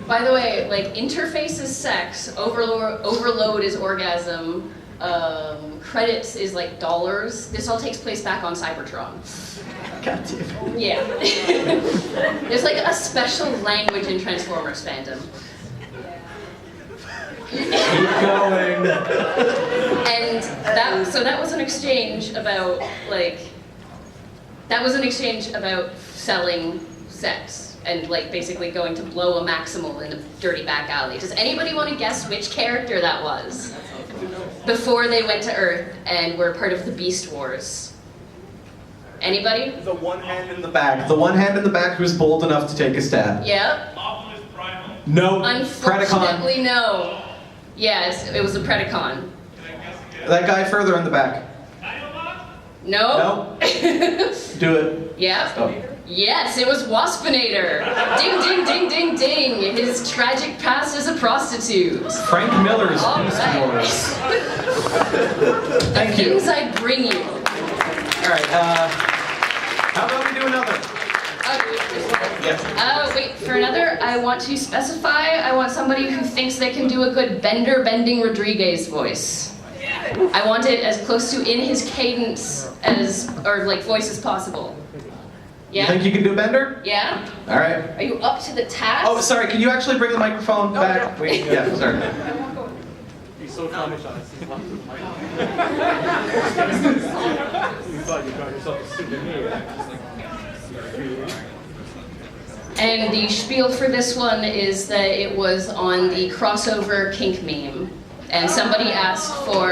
By the way, like interface is sex, overload is orgasm, credits is like dollars. This all takes place back on Cybertron. God damn. Yeah. There's like a special language in Transformers fandom. Keep going. And that was an exchange about selling sex and like basically going to blow a Maximal in a dirty back alley. Does anybody want to guess which character that was? Before they went to Earth and were part of the Beast Wars. Anybody? The one hand in the back. The one hand in the back who's bold enough to take a stab. Yep. No. Unfortunately, no. Yes, it was a Predacon. That guy further in the back. No. Do it. Yeah. Oh. Yes, it was Waspinator. Ding, ding, ding, ding, ding. His tragic past as a prostitute. Frank Miller's All Beast right. Wars. Thank you. Things I bring you. All right. How about we do another? Yes. Wait, for another, I want to specify, I want somebody who thinks they can do a good Bender Bending Rodriguez voice. I want it as close to in his cadence as, or like voice as possible. Yeah? You think you can do Bender? Yeah? All right. Are you up to the task? Oh, sorry. Can you actually bring the microphone back? yeah. Wait. Yeah. Sorry. He's so comic shy. You thought you got yourself a souvenir. And the spiel for this one is that it was on the crossover kink meme. And somebody asked for...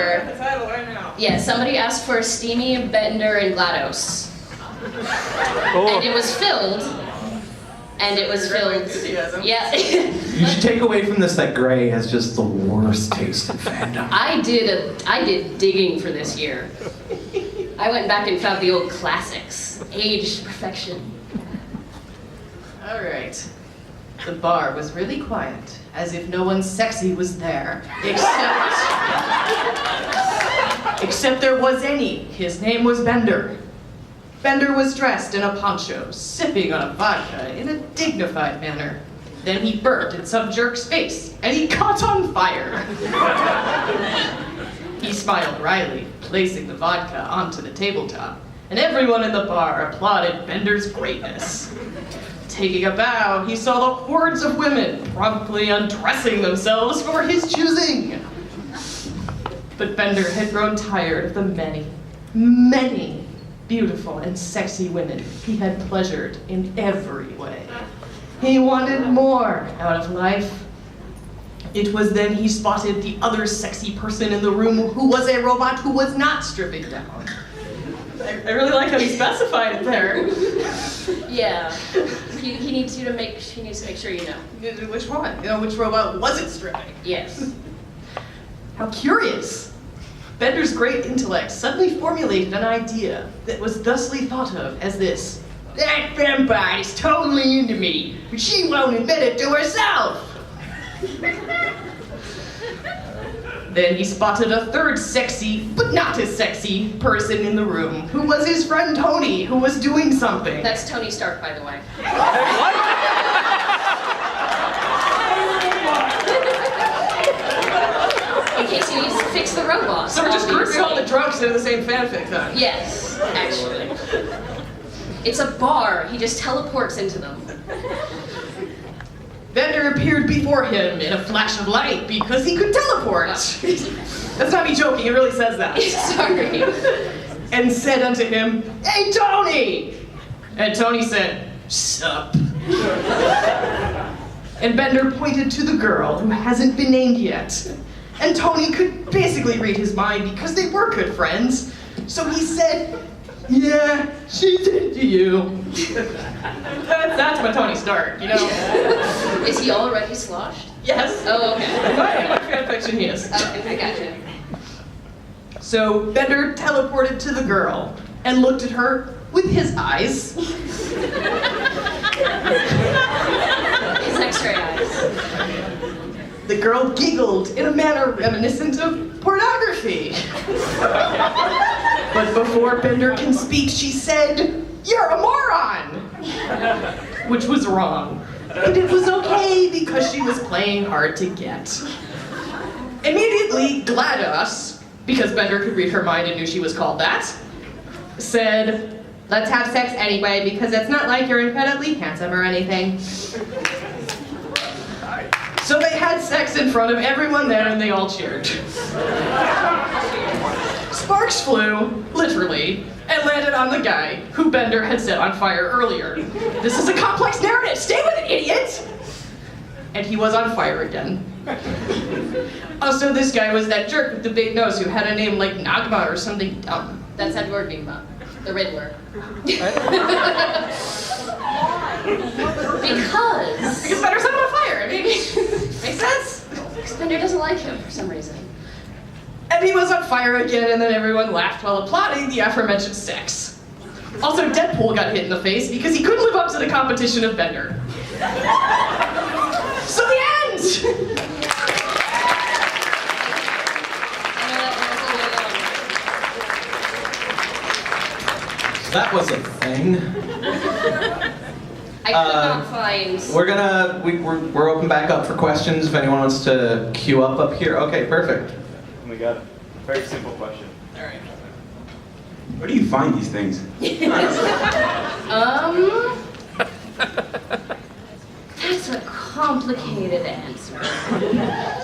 Yeah, somebody asked for Steamy, Bender, and GLaDOS. And it was filled. And it was filled... Yeah. You should take away from this that Gray has just the worst taste in fandom. I did digging for this year. I went back and found the old classics. Aged to perfection. All right. The bar was really quiet, as if no one sexy was there, except there was any. His name was Bender. Bender was dressed in a poncho, sipping on a vodka in a dignified manner. Then he burnt in some jerk's face, and he caught on fire. He smiled wryly, placing the vodka onto the tabletop, and everyone in the bar applauded Bender's greatness. Taking a bow, he saw the hordes of women promptly undressing themselves for his choosing. But Bender had grown tired of the many, many beautiful and sexy women he had pleasured in every way. He wanted more out of life. It was then he spotted the other sexy person in the room who was a robot who was not stripping down. I really like how he specified it there. Yeah. He needs to make sure you know. Which one? You know, which robot wasn't stripping? Yes. How curious! Bender's great intellect suddenly formulated an idea that was thusly thought of as this. That vampire is totally into me, but she won't admit it to herself! Then he spotted a third sexy, but not as sexy, person in the room, who was his friend Tony, who was doing something. That's Tony Stark, by the way. In case you need to fix the robot. So we're just grouping all the drunks into the same fanfic, then? Yes, actually. It's a bar. He just teleports into them. Bender appeared before him in a flash of light because he could teleport. That's not me joking, it really says that. Sorry. And said unto him, "Hey, Tony!" And Tony said, "Sup?" And Bender pointed to the girl who hasn't been named yet. And Tony could basically read his mind because they were good friends. So he said, "Yeah, she's into you." That's my Tony Stark, you know? Is he already sloshed? Yes. Oh, okay. In my fanfiction, he is. Okay, I gotcha. So Bender teleported to the girl and looked at her with his eyes. His X-ray eyes. The girl giggled in a manner reminiscent of pornography. But before Bender can speak, she said, "You're a moron!" Which was wrong. But it was okay because she was playing hard to get. Immediately, GLaDOS, because Bender could read her mind and knew she was called that, said, "Let's have sex anyway because it's not like you're incredibly handsome or anything." So they had sex in front of everyone there and they all cheered. Sparks flew, literally, and landed on the guy who Bender had set on fire earlier. This is a complex narrative, stay with it, idiot! And he was on fire again. Also, this guy was that jerk with the big nose who had a name like Nagma or something dumb. That's Edward Nigma, the Riddler. Because Bender set him on fire, I mean, makes sense? Because Bender doesn't like him for some reason. And he was on fire again, and then everyone laughed while applauding the aforementioned sex. Also, Deadpool got hit in the face because he couldn't live up to the competition of Bender. So the end! That was a thing. I could not find. We're open back up for questions if anyone wants to queue up here. Okay, perfect. We got a very simple question. Alright. Where do you find these things? That's a complicated answer.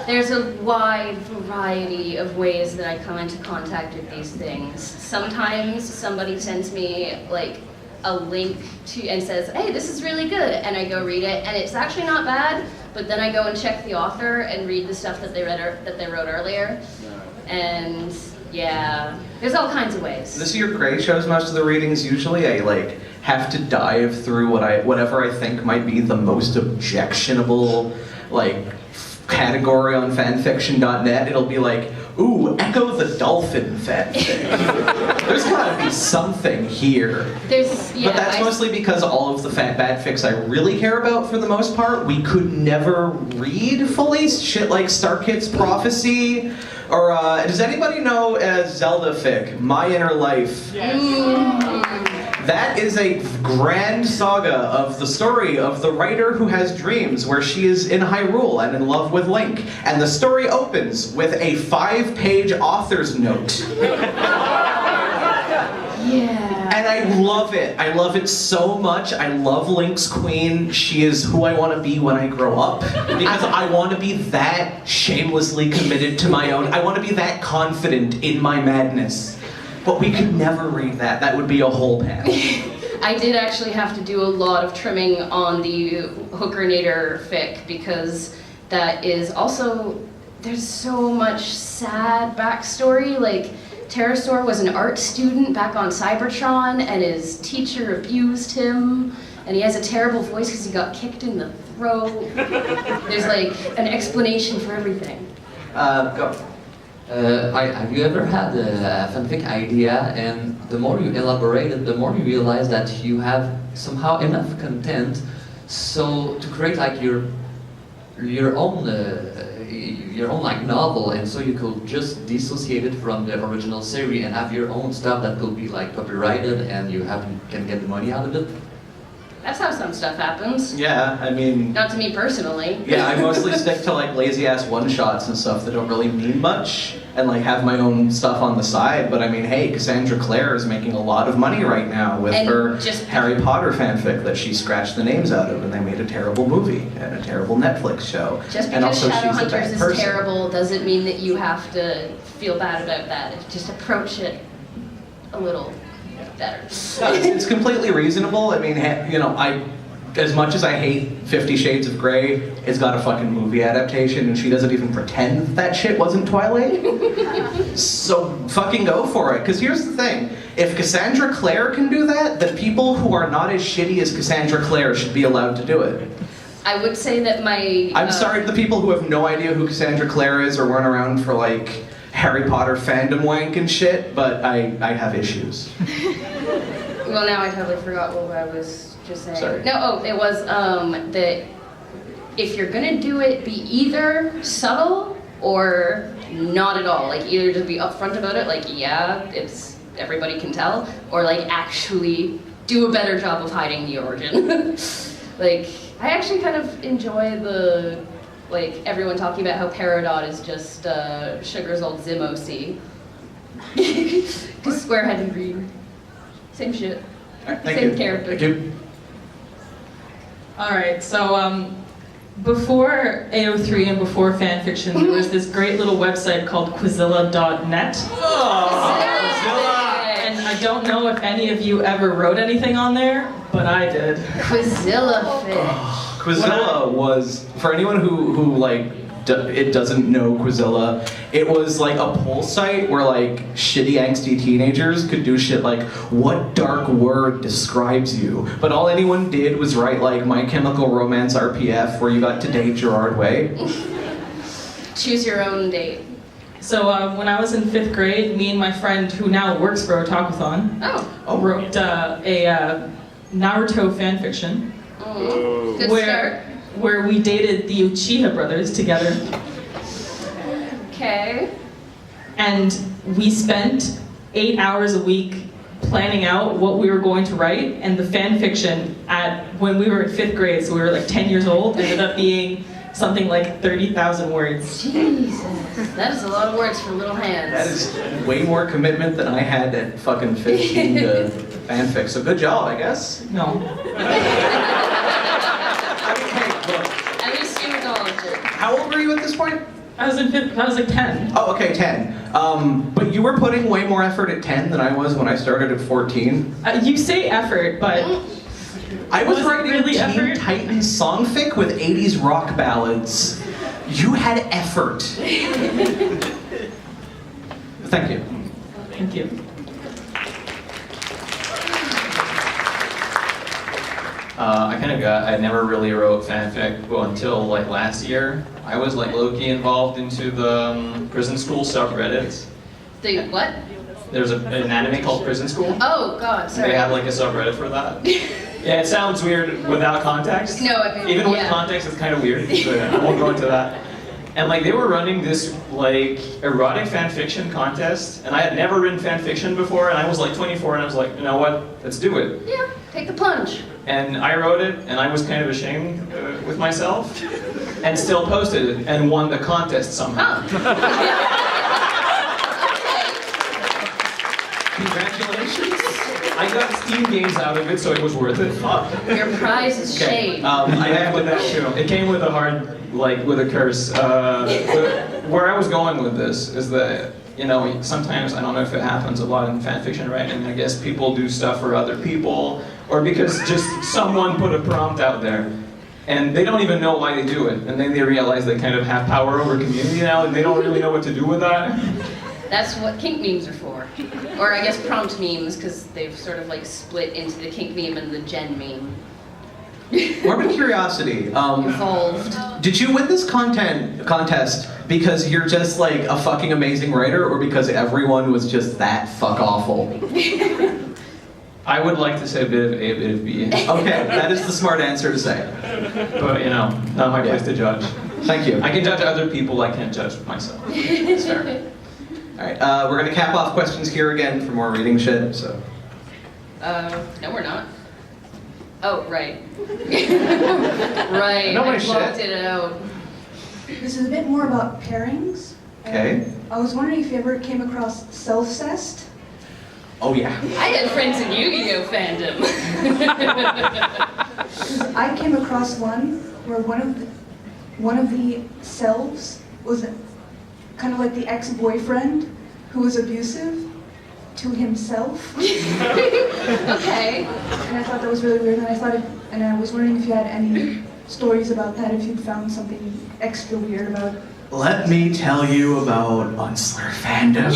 There's a wide variety of ways that I come into contact with these things. Sometimes somebody sends me like a link to and says, "Hey, this is really good," and I go read it, and it's actually not bad. But then I go and check the author and read the stuff that they wrote earlier, and yeah, there's all kinds of ways. This year, Gray shows most of the readings. Usually, I like have to dive through whatever I think might be the most objectionable like category on fanfiction.net. It'll be like, ooh, Echo the Dolphin fanfic. There's gotta be something here. But that's mostly because all of the bad fics I really care about, for the most part, we could never read fully. Shit like Starkid's Prophecy, or does anybody know Zelda fic, My Inner Life? That is a grand saga of the story of the writer who has dreams where she is in Hyrule and in love with Link. And the story opens with a 5-page author's note. Yeah. And I love it. I love it so much. I love Link's queen. She is who I want to be when I grow up. Because I want to be that shamelessly committed to my own. I want to be that confident in my madness. But we could never read that. That would be a whole panel. I did actually have to do a lot of trimming on the Hookernator fic because that is also, there's so much sad backstory. Like, Pterosaur was an art student back on Cybertron and his teacher abused him. And he has a terrible voice because he got kicked in the throat. There's like an explanation for everything. Go. Have you ever had a fanfic idea, and the more you elaborate it, the more you realize that you have somehow enough content so to create like your own like novel, and so you could just dissociate it from the original series and have your own stuff that could be like copyrighted, and you can get the money out of it? That's how some stuff happens. Yeah, I mean... Not to me personally. Yeah, I mostly stick to like lazy-ass one-shots and stuff that don't really mean much, and like have my own stuff on the side, but I mean, hey, Cassandra Clare is making a lot of money right now with her Harry Potter fanfic that she scratched the names out of, and they made a terrible movie and a terrible Netflix show. Just and because also Shadowhunters is terrible doesn't mean that you have to feel bad about that. Just approach it a little better. No, it's completely reasonable. I mean, you know, as much as I hate 50 Shades of Grey, it's got a fucking movie adaptation, and she doesn't even pretend that shit wasn't Twilight. So fucking go for it. Because here's the thing. If Cassandra Clare can do that, then people who are not as shitty as Cassandra Clare should be allowed to do it. I would say that my... I'm sorry to the people who have no idea who Cassandra Clare is or weren't around for, like, Harry Potter fandom wank and shit, but I have issues. Well, now I totally forgot what I was just saying. Sorry. No, it was that if you're gonna do it, be either subtle or not at all. Like, either just be upfront about it, like, yeah, it's everybody can tell, or like actually do a better job of hiding the origin. Like, I actually kind of enjoy the, like, everyone talking about how Peridot is just Sugar's old Zim OC. Because Squarehead and Green. Same shit. Same character. Thank you. Alright, so before AO3 and before fanfiction, there was this great little website called Quizilla.net. And I don't know if any of you ever wrote anything on there, but I did. Quizilla fic. Quizilla was, for anyone who like, it doesn't know Quizilla, it was like a poll site where like shitty angsty teenagers could do shit like, what dark word describes you? But all anyone did was write like My Chemical Romance RPF where you got to date Gerard Way. Choose your own date. So when I was in 5th grade, me and my friend, who now works for Otakuthon, wrote a Naruto fanfiction Good start. where we dated the Uchiha brothers together. Okay. And we spent 8 hours a week planning out what we were going to write, and the fan fiction when we were in 5th grade, so we were like 10 years old, ended up being something like 30,000 words. Jesus, that is a lot of words for little hands. That is way more commitment than I had at fucking 15 to fanfic, so good job, I guess. No. At least you acknowledged it. How old were you at this point? I was like 10. Oh, okay, 10. But you were putting way more effort at 10 than I was when I started at 14. You say effort, but I was writing really Teen effort? Titans songfic with 80s rock ballads. You had effort. Thank you. Thank you. I never really wrote fanfic until like last year. I was like low-key involved into the prison school subreddits. The what? There's an anime called Prison School. Oh God, sorry. They have like a subreddit for that. Yeah, it sounds weird without context. No, I mean, Even with yeah. context, it's kind of weird. But I won't go into that. And like they were running this like erotic fan fiction contest, and I had never written fan fiction before, and I was like 24, and I was like, you know what? Let's do it. Yeah, take the plunge. And I wrote it, and I was kind of ashamed with myself, and still posted it, and won the contest somehow. Congratulations. I got Steam games out of it, so it was worth it. Your prize is shade. I have with that too. It came with a hard, like, with a curse. Where I was going with this is that, you know, sometimes, I don't know if it happens a lot in fanfiction writing, I guess people do stuff for other people, or because just someone put a prompt out there, and they don't even know why they do it, and then they realize they kind of have power over community now, and they don't really know what to do with that. That's what kink memes are for. Or I guess prompt memes, because they've sort of like split into the kink meme and the gen meme. Morbid curiosity. Evolved. Did you win this contest because you're just like a fucking amazing writer, or because everyone was just that fuck awful? I would like to say a bit of A, a bit of B. Okay, that is the smart answer to say. But, you know, not my place to judge. Thank you. I can judge other people, I can't judge myself. That's fair. Alright, we're gonna cap off questions here again for more reading shit, so. No we're not. Oh, right. Right, know my I blocked shit. it out. This is a bit more about pairings. Okay. I was wondering if you ever came across self-cest. Oh yeah. I had friends in Yu-Gi-Oh fandom. I came across one where one of the selves was kind of like the ex-boyfriend who was abusive to himself. Okay. And I thought that was really weird, and I was wondering if you had any stories about that, if you'd found something extra weird about it. Let me tell you about Unsler fandom.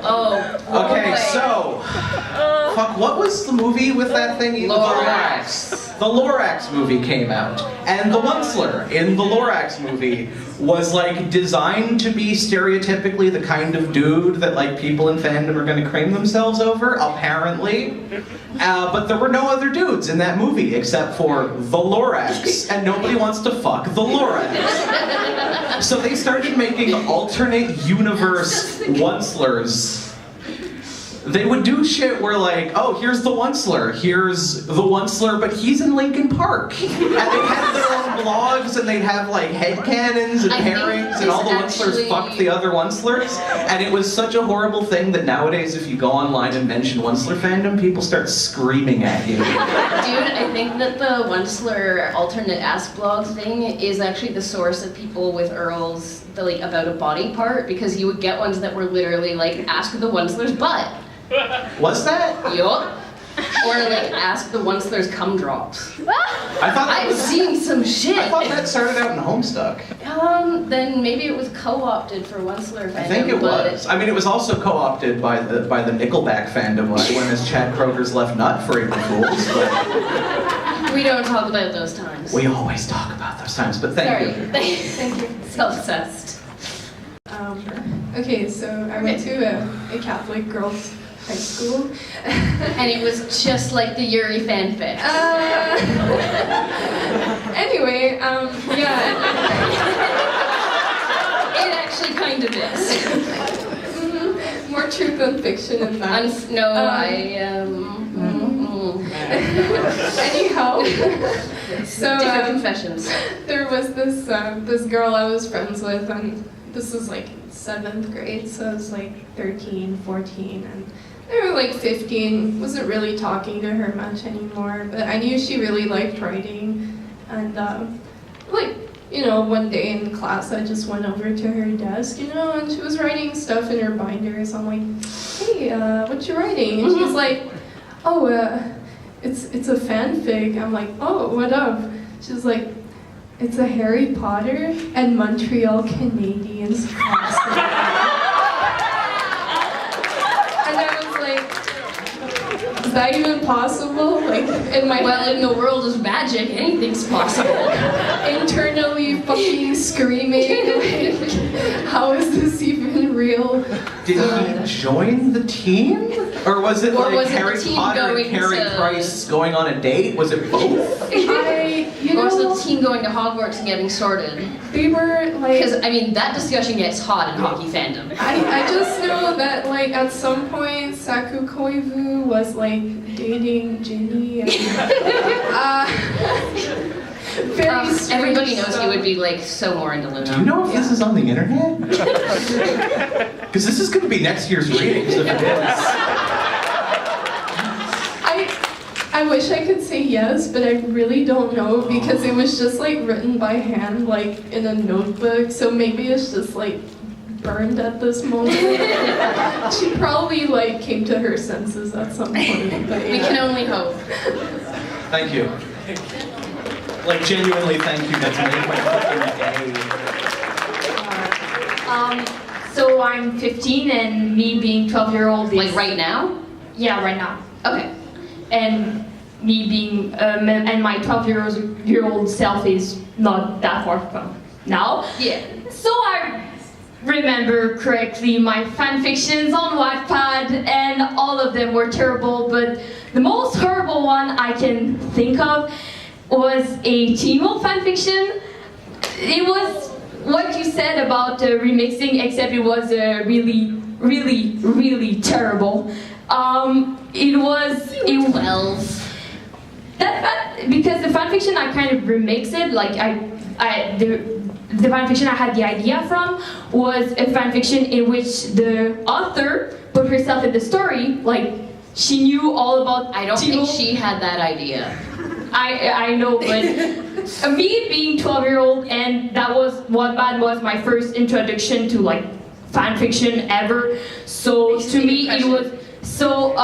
Oh. Okay, boy. so, fuck, what was the movie with that thing? Lorax. The Lorax movie came out, and the Unsler in the Lorax movie was like designed to be stereotypically the kind of dude that like people in fandom are going to cream themselves over, apparently. But there were no other dudes in that movie except for the Lorax, and nobody wants to fuck the Lorax. So they started making alternate universe Onslers. They would do shit where like, oh, here's the Onslер, here's the Onsler, but he's in Lincoln Park. And they'd have their own blogs, and they'd have like headcanons and pairings, and all the Onslers fucked the other Onslers. And it was such a horrible thing that nowadays if you go online and mention Onslер fandom, people start screaming at you. Dude, I think that the Onslер alternate Ask blog thing is actually the source of people with Earls, like about a body part, because you would get ones that were literally like, ask the Onslers butt. Was that? Yup. Or like, ask the Onslers cum drops. I thought that I've was, seen some shit. I thought that started out in Homestuck. Then maybe it was co-opted for Onslер fandom. I think it was. I mean, it was also co-opted by the Nickelback fandom when I went as Chad Kroger's left nut for April Fools. But We don't talk about those times. we always talk about those times, but thank you. Sorry. Thank you. Self-obsessed. Okay, so I went to a Catholic girls' high school. And it was just like the Yuri fanfic. Anyway, yeah. It actually kind of is. More truth than fiction in that. Anyhow, so different confessions. There was this this girl I was friends with, and this was like 7th grade, so I was like 13, 14, and they were like 15. Wasn't really talking to her much anymore, but I knew she really liked writing, and like, you know, one day in class I just went over to her desk, you know, and she was writing stuff in her binders. I'm like, hey, what you writing? And she's like, oh, it's a fanfic. I'm like, oh, what of? She's like, it's a Harry Potter and Montreal Canadiens classic. And I was like, is that even possible? Like, in my in the world of magic, anything's possible. Internally fucking screaming, like, how is this even real? Did he join the team? Or was it like Harry Potter and Carrie Price going on a date? Was it both? Or was the team going to Hogwarts and getting sorted? They were like... Because, I mean, that discussion gets hot in hockey fandom. I just know that, like, at some point, Saku Koivu was, like, dating Ginny, and... very strange everybody knows stuff. he would be, like, so more into Luna. Do you know if this is on the internet? Because this is going to be next year's ratings if it is. I wish I could say yes, but I really don't know because it was just like written by hand, like in a notebook. So maybe it's just like burned at this moment. She probably like came to her senses at some point. But, yeah. We can only hope. Thank you. Like genuinely, thank you. That's made my fucking day. So I'm 15 and me being 12-year-old is... Like right now? Yeah, right now. Okay. And me being, and my 12-year-old self is not that far from now. Yeah. So I remember correctly my fanfictions on Wattpad, and all of them were terrible, but the most horrible one I can think of was a Teen Wolf fanfiction. It was what you said about remixing, except it was really, really, really terrible. It was 12. Because the fanfiction I kind of remixed it, like the fanfiction I had the idea from was a fanfiction in which the author put herself in the story, like she knew all about. I don't think she had that idea. I know, but me being 12-year-old, and that was Wattpad was my first introduction to like fanfiction ever. So to me it was. So,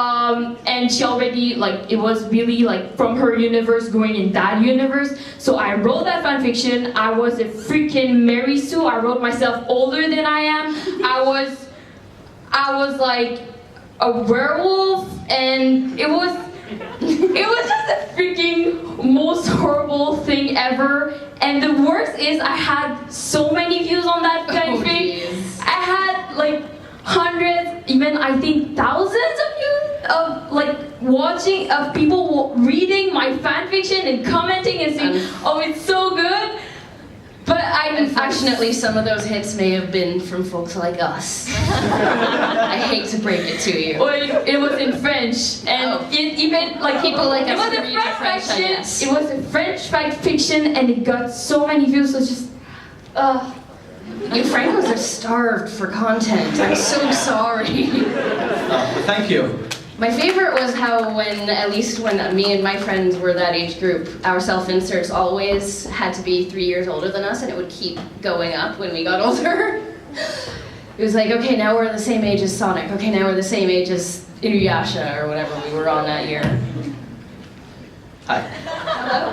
and she already, like, it was really, like, from her universe going in that universe. So I wrote that fanfiction. I was a freaking Mary Sue. I wrote myself older than I am. I was like, a werewolf, and it was just a freaking most horrible thing ever. And the worst is I had so many views on that fanfic. I had, like, hundreds, even I think thousands of views of like watching, of people reading my fanfiction and commenting and saying, oh, it's so good. But unfortunately, some of those hits may have been from folks like us. I hate to break it to you. Well, it was in French, and even like people like it us was who read the French, I guess. It was a French fanfiction, and it got so many views. So just, You Francos are starved for content. I'm so sorry. Thank you. My favorite was how at least when me and my friends were that age group, our self-inserts always had to be 3 years older than us, and it would keep going up when we got older. It was like, okay, now we're the same age as Sonic. Okay, now we're the same age as Inuyasha, or whatever we were on that year. Hi. Hello.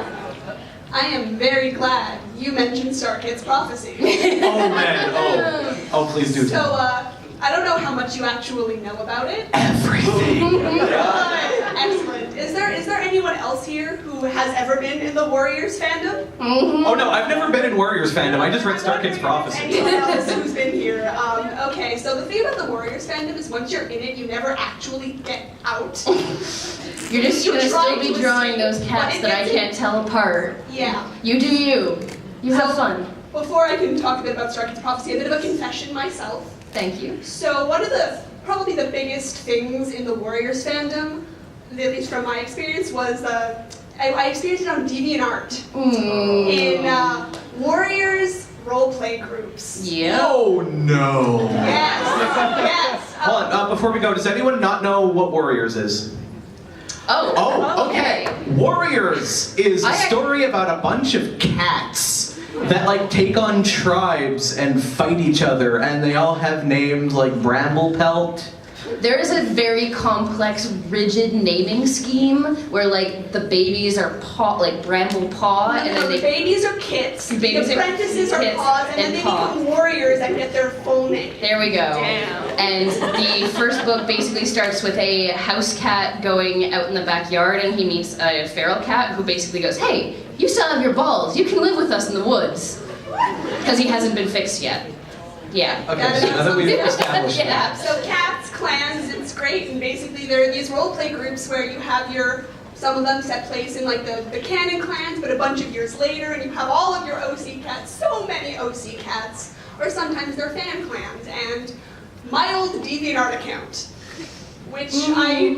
I am very glad you mentioned Star Kid's Prophecy. Oh man, oh, please do So, tell. I don't know how much you actually know about it. Everything. Excellent. Is there there anyone else here who has ever been in the Warriors fandom? Oh no, I've never been in Warriors fandom. I just read Star Kid's Prophecy. Anyone else who's been here? Okay, so the thing about the Warriors fandom is once you're in it, you never actually get out. You're just gonna still be drawing those cats that I can't tell apart. Yeah. You do you. You have fun. Before I can talk a bit about Star Kid's Prophecy, a bit of a confession myself. Thank you. So one of probably the biggest things in the Warriors fandom, at least from my experience, was I experienced it on DeviantArt in Warriors roleplay groups. Yeah. Oh no. Yes. Hold on, before we go, does anyone not know what Warriors is? Oh, okay. Warriors is a story about a bunch of cats that like take on tribes and fight each other, and they all have names like Bramblepelt. There is a very complex, rigid naming scheme where like the babies are like Bramble Paw, and then the babies are kits, the apprentices are paws, and then they become warriors and get their full name. There we go. Damn. And the first book basically starts with a house cat going out in the backyard, and he meets a feral cat who basically goes, "Hey, you still have your balls. You can live with us in the woods," because he hasn't been fixed yet. Yeah. Okay, so now that we've established Yeah, so cats, clans, it's great, and basically there are these roleplay groups where you have some of them set place in like the canon clans, but a bunch of years later, and you have all of your OC cats, so many OC cats, or sometimes they're fan clans, and my old DeviantArt account, which I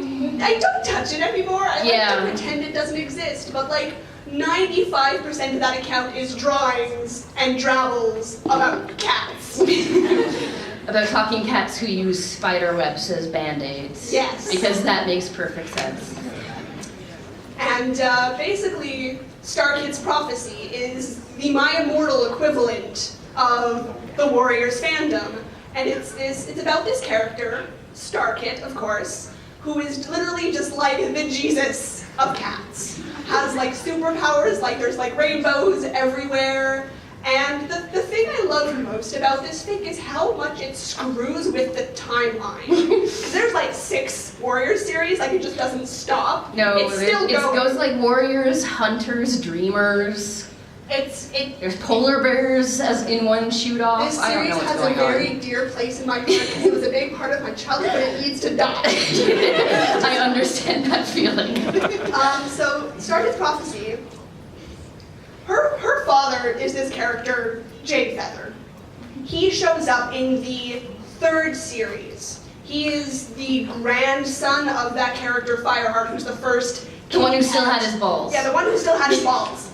don't touch it anymore, I like to pretend it doesn't exist, but like 95% of that account is drawings and travels about cats. About talking cats who use spider webs as band-aids. Yes. Because that makes perfect sense. And basically, Star Kid's Prophecy is the My Immortal equivalent of the Warriors fandom. And it's about this character, Star Kid, of course, who is literally just like the Jesus of cats. Has like superpowers, like there's like rainbows everywhere. And the thing I love most about this fic is how much it screws with the timeline. There's like 6 Warriors series, like it just doesn't stop. No, it's still it going. goes like warriors, hunters, dreamers. There's polar bears as in one shoot off. This I don't series know what's has going a very on. dear place in my heart because it was a big part of my childhood, but it needs to die. I understand that feeling. So, Star Kid's Prophecy, her father is this character, Jade Feather. He shows up in the 3rd series. He is the grandson of that character, Fireheart, who's the first. The one who still had his balls. Yeah, the one who still had his balls.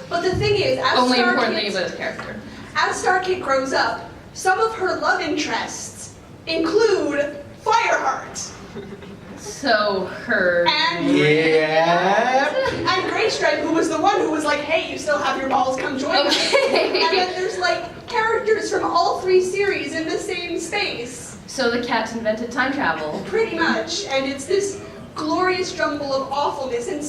But the thing is, Only important thing about his character. As Star Kid grows up, some of her love interests include Fireheart. So her. And Greystripe, who was the one who was like, "Hey, you still have your balls? Come join us." And then there's like characters from all 3 series in the same space. So the cats invented time travel. Pretty much, and it's this glorious jumble of awfulness, and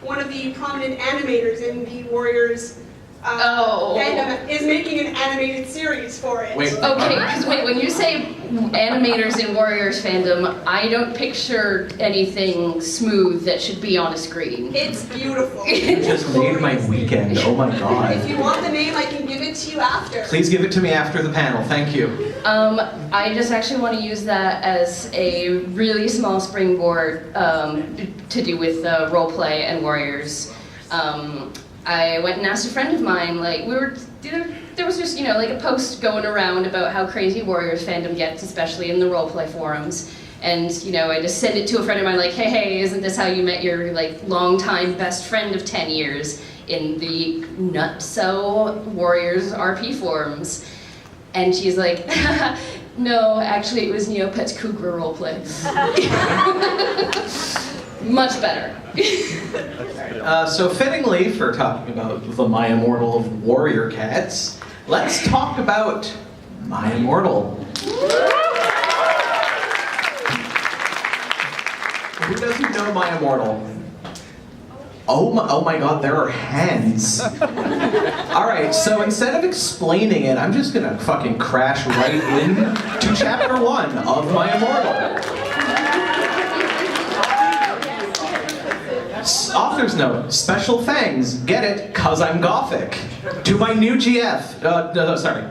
one of the prominent animators in the Warriors fandom is making an animated series for it. Because when you say animators in Warriors fandom, I don't picture anything smooth that should be on a screen. It's beautiful. You just made my weekend. Oh my god. If you want the name, I can give it to you after. Please give it to me after the panel. Thank you. I just actually want to use that as a really small springboard to do with roleplay and Warriors. I went and asked a friend of mine, like, there was just, like a post going around about how crazy Warriors fandom gets, especially in the roleplay forums. And, I just sent it to a friend of mine, like, hey, isn't this how you met your, like, longtime best friend of 10 years in the Nutso Warriors RP forums? And she's like, no, actually it was Neopets Kukra roleplay. Much better. So fittingly, for talking about the My Immortal of Warrior Cats, let's talk about My Immortal. Who doesn't know My Immortal? Oh my god, there are hands. Alright, so instead of explaining it, I'm just gonna fucking crash right into chapter 1 of My Immortal. Author's note, special thanks, get it, cause I'm gothic. To my new GF,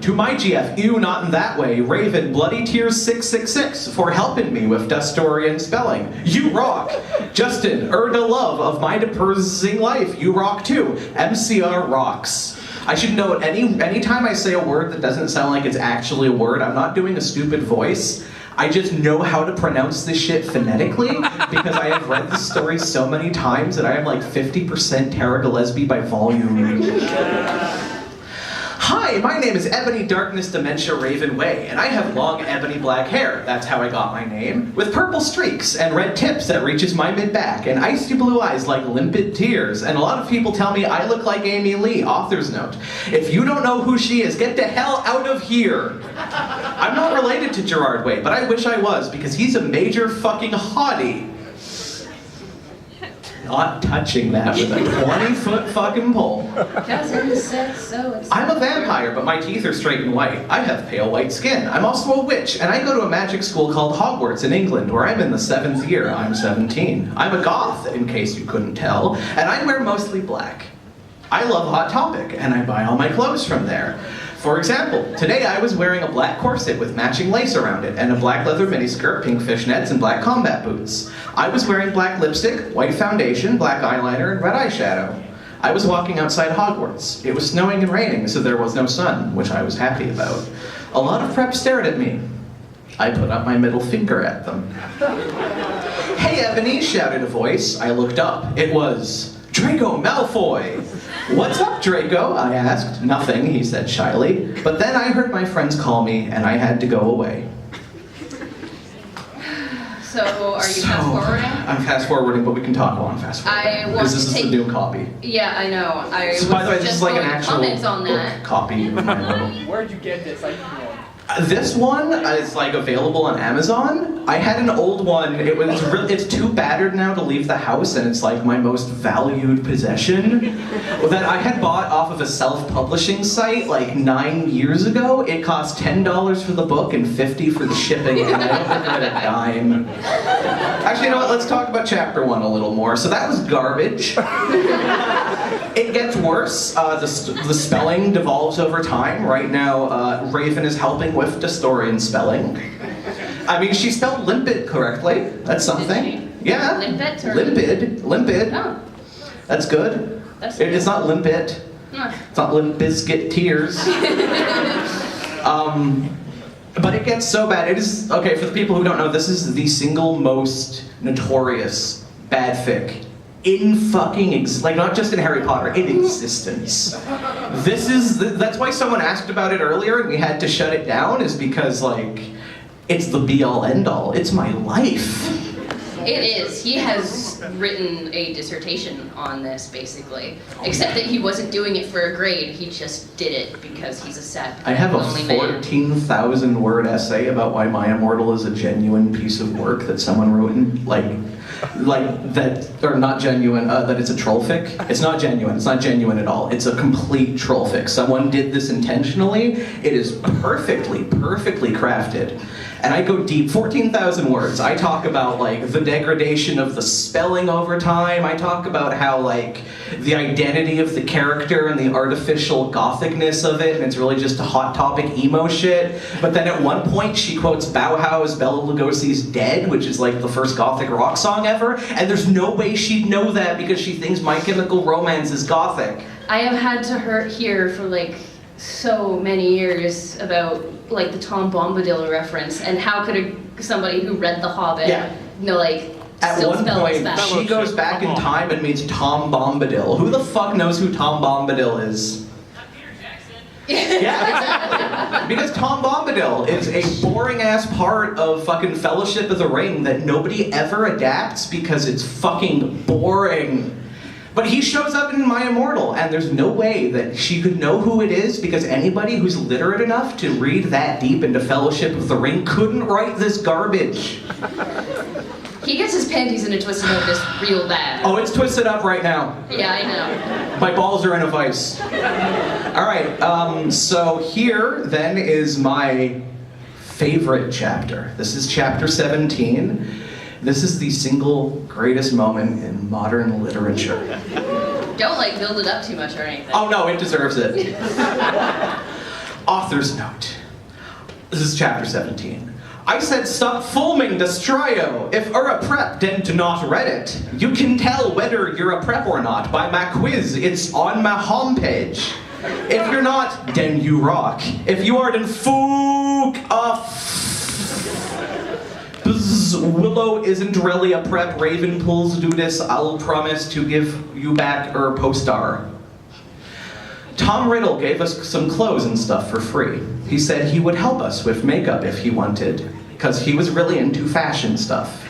to my GF, ew, not in that way, Raven, Bloody Tears 666, for helping me with Dustorian spelling. You rock. Justin, the love of my depressing life, you rock too. MCR rocks. I should note, anytime I say a word that doesn't sound like it's actually a word, I'm not doing a stupid voice. I just know how to pronounce this shit phonetically because I have read this story so many times that I am like 50% Tara Gillespie by volume. Hi, my name is Ebony Darkness Dementia Raven Way, and I have long ebony black hair, that's how I got my name, with purple streaks and red tips that reaches my mid-back, and icy blue eyes like limpid tears, and a lot of people tell me I look like Amy Lee, author's note. If you don't know who she is, get the hell out of here! I'm not related to Gerard Way, but I wish I was, because he's a major fucking hottie. Not touching that with a 20-foot fucking pole. Cousin said so. It's I'm a vampire, but my teeth are straight and white. I have pale white skin. I'm also a witch, and I go to a magic school called Hogwarts in England, where I'm in the 7th year. I'm 17. I'm a goth, in case you couldn't tell, and I wear mostly black. I love Hot Topic, and I buy all my clothes from there. For example, today I was wearing a black corset with matching lace around it, and a black leather miniskirt, pink fishnets, and black combat boots. I was wearing black lipstick, white foundation, black eyeliner, and red eyeshadow. I was walking outside Hogwarts. It was snowing and raining, so there was no sun, which I was happy about. A lot of prep stared at me. I put up my middle finger at them. Hey, Ebony, shouted a voice. I looked up. It was Draco Malfoy. What's up, Draco? I asked. Nothing, he said shyly. But then I heard my friends call me, and I had to go away. So, are you fast forwarding? I'm fast forwarding, but we can talk while I'm fast forwarding. I want because to this is take. the new copy. Yeah, I know. I So was by the way, this just is like an going to actual comment on that. book copy of my little. Where'd you get this? This one is like available on Amazon. I had an old one. It's too battered now to leave the house, and it's like my most valued possession that I had bought off of a self-publishing site like 9 years ago. It cost $10 for the book and $50 for the shipping, and I don't regret a dime. Actually, you know what? Let's talk about chapter 1 a little more. So that was garbage. It gets worse. The spelling devolves over time. Right now, Raven is helping with Dustorian spelling. I mean, she spelled limpid correctly. That's something. Yeah. Limpet or Limpid. Limpid. Oh. That's good. That's It's not limpet. No. It's not Limp Bizkit Tears. But it gets so bad. It is, okay, for the people who don't know, this is the single most notorious badfic in fucking, like not just in Harry Potter, in existence. That's why someone asked about it earlier and we had to shut it down, is because like, it's the be-all end-all. It's my life. It is. He has written a dissertation on this, basically. Except that he wasn't doing it for a grade. He just did it because he's a sad, I have a lonely man. 14,000 word essay about why My Immortal is a genuine piece of work that someone wrote in, like that, or not genuine, that it's a trollfic. It's not genuine. It's not genuine at all. It's a complete trollfic. Someone did this intentionally. It is perfectly crafted. And I go deep, 14,000 words. I talk about like the degradation of the spelling over time. I talk about how like the identity of the character and the artificial gothicness of it, and it's really just a Hot Topic emo shit. But then at one point she quotes Bauhaus, Bela Lugosi's Dead, which is like the first gothic rock song ever, and there's no way she'd know that because she thinks My Chemical Romance is gothic. I have had to hear for like so many years about like the Tom Bombadil reference, and how could somebody who read The Hobbit know like At still one spell point, this she goes back in time and meets Tom Bombadil. Who the fuck knows who Tom Bombadil is? Yeah, exactly. Because Tom Bombadil is a boring-ass part of fucking Fellowship of the Ring that nobody ever adapts because it's fucking boring. But he shows up in My Immortal, and there's no way that she could know who it is because anybody who's literate enough to read that deep into Fellowship of the Ring couldn't write this garbage. He gets his panties in a twist about this real bad. Oh, it's twisted up right now. Yeah, I know. My balls are in a vice. All right, so here then is my favorite chapter. This is chapter 17. This is the single greatest moment in modern literature. Don't like build it up too much or anything. Oh no, it deserves it. Author's note. This is chapter 17. I said stop filming Destroyo. If you're a prep, then do not read it. You can tell whether you're a prep or not by my quiz. It's on my homepage. If you're not, then you rock. If you are, then fuck off. Willow isn't really a prep. Raven pulls do this. I'll promise to give you back her post-star. Tom Riddle gave us some clothes and stuff for free. He said he would help us with makeup if he wanted, because he was really into fashion stuff.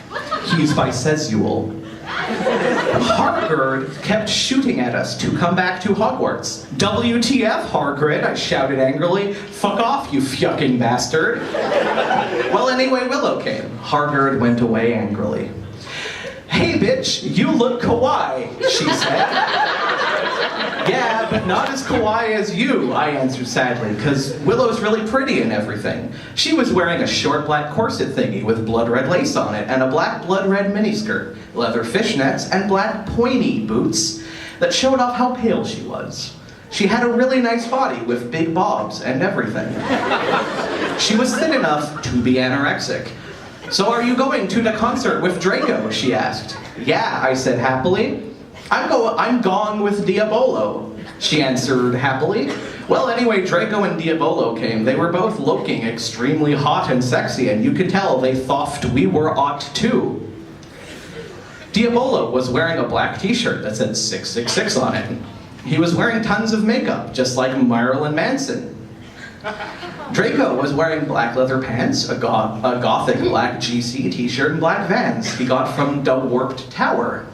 He's bisexual. Hargard kept shooting at us to come back to Hogwarts. WTF, Hargrid, I shouted angrily. Fuck off, you fucking bastard. Well, anyway, Willow came. Hargard went away angrily. Hey, bitch, you look kawaii, she said. Yeah, but not as kawaii as you, I answered sadly, because Willow's really pretty and everything. She was wearing a short black corset thingy with blood red lace on it and a black blood red miniskirt, leather fishnets, and black pointy boots that showed off how pale she was. She had a really nice body with big bobs and everything. She was thin enough to be anorexic. So are you going to the concert with Draco, she asked. Yeah, I said happily. I'm gone with Diabolo, she answered happily. Well, anyway, Draco and Diabolo came. They were both looking extremely hot and sexy, and you could tell they thought we were hot too. Diabolo was wearing a black t-shirt that said 666 on it. He was wearing tons of makeup, just like Marilyn Manson. Draco was wearing black leather pants, a gothic black GC t-shirt, and black Vans he got from the Warped Tower.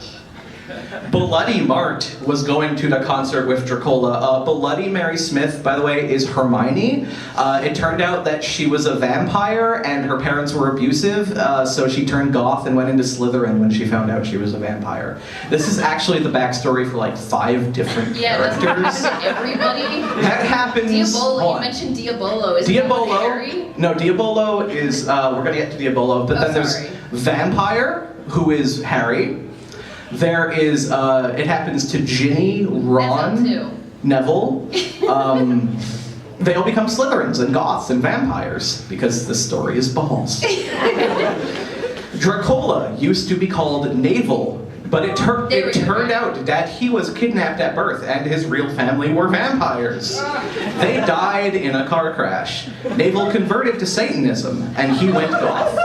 Bloody Mart was going to the concert with Dracola. Bloody Mary Smith, by the way, is Hermione. It turned out that she was a vampire and her parents were abusive, so she turned goth and went into Slytherin when she found out she was a vampire. This is actually the backstory for like 5 different characters. That everybody. That happens. Diabolo, you mentioned Diabolo. Is Diabolo. Harry? No, Diabolo is, we're gonna get to Diabolo, but then there's Vampire, who is Harry. There is, it happens to Ginny, Ron, Neville. They all become Slytherins and Goths and vampires, because the story is balls. Dracola used to be called Navel, but it turned out that he was kidnapped at birth and his real family were vampires. They died in a car crash. Navel converted to Satanism, and he went goth.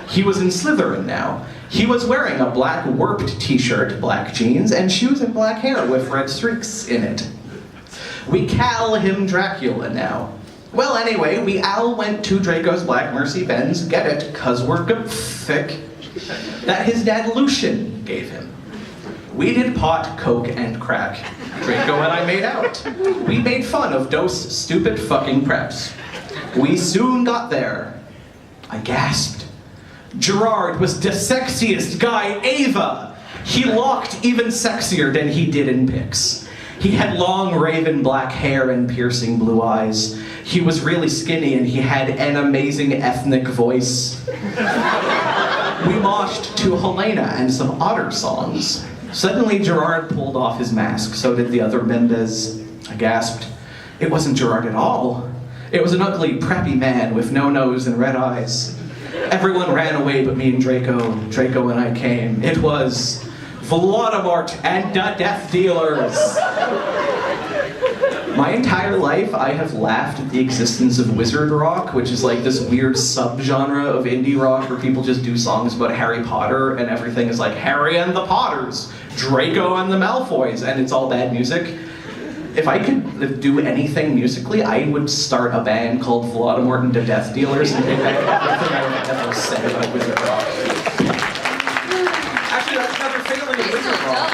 He was in Slytherin now. He was wearing a black Warped t-shirt, black jeans, and shoes and black hair with red streaks in it. We call him Dracula now. Well, anyway, we all went to Draco's Black Mercy Benz, get it, 'cause we're thick, that his dad Lucian gave him. We did pot, coke, and crack. Draco and I made out. We made fun of those stupid fucking preps. We soon got there. I gasped. Gerard was the sexiest guy ever. He looked even sexier than he did in pics. He had long raven black hair and piercing blue eyes. He was really skinny and he had an amazing ethnic voice. We moshed to Helena and some otter songs. Suddenly Gerard pulled off his mask, so did the other members. I gasped. It wasn't Gerard at all. It was an ugly, preppy man with no nose and red eyes. Everyone ran away but me and Draco. Draco and I came. It was Voldemort and the Death Dealers. My entire life I have laughed at the existence of wizard rock, which is like this weird subgenre of indie rock where people just do songs about Harry Potter and everything is like Harry and the Potters, Draco and the Malfoys, and it's all bad music. If I could do anything musically, I would start a band called Voldemort and the Death Dealers and take back everything I've ever said about wizard rock. Actually, that's never failing in wizard rock.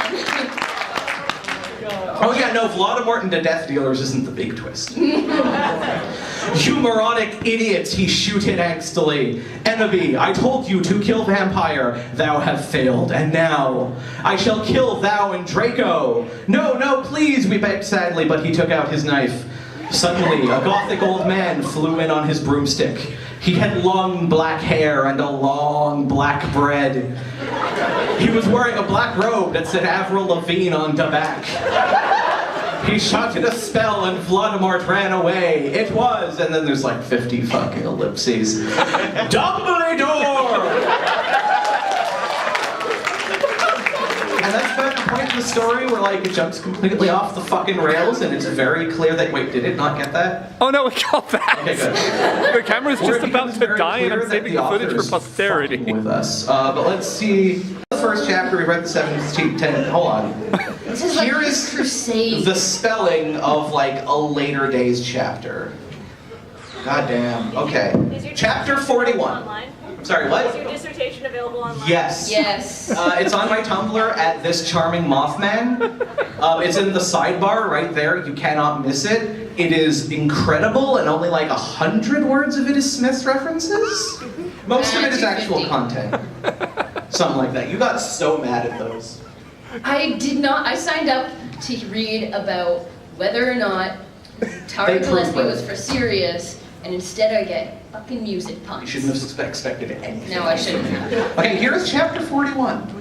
Oh yeah, no, Voldemort and the Death Dealers isn't the big twist. You moronic idiots, he shooted angstily. Enemy, I told you to kill vampire. Thou have failed, and now I shall kill thou and Draco. No, no, please, we begged sadly, but he took out his knife. Suddenly, a gothic old man flew in on his broomstick. He had long black hair and a long black bread. He was wearing a black robe that said Avril Lavigne on the back. He shouted a spell and Voldemort ran away. It was, and then there's like 50 fucking ellipses. Dumbledore! And that's about the point of the story where like it jumps completely off the fucking rails and it's very clear that, wait, did it not get that? Oh no, we got that. Okay, good. The camera's just about to die and I'm saving the footage for posterity. With us. But let's see. The first chapter, we read the 7th, 10th. Hold on. This is like Here this is crusade. the spelling of like a later days chapter. God damn. Okay. Chapter 41. Sorry, what? Is your dissertation available online? Yes. Yes. It's on my Tumblr at This Charming Mothman. It's in the sidebar right there. You cannot miss it. It is incredible, and only like 100 words of it is Smith's references. Most of it is actual content. Something like that. You got so mad at those. I did not. I signed up to read about whether or not Tower They Gillespie prove was for serious, and instead I get fucking music You puns. shouldn't have expected anything. No, I shouldn't have. Okay, here's chapter 41.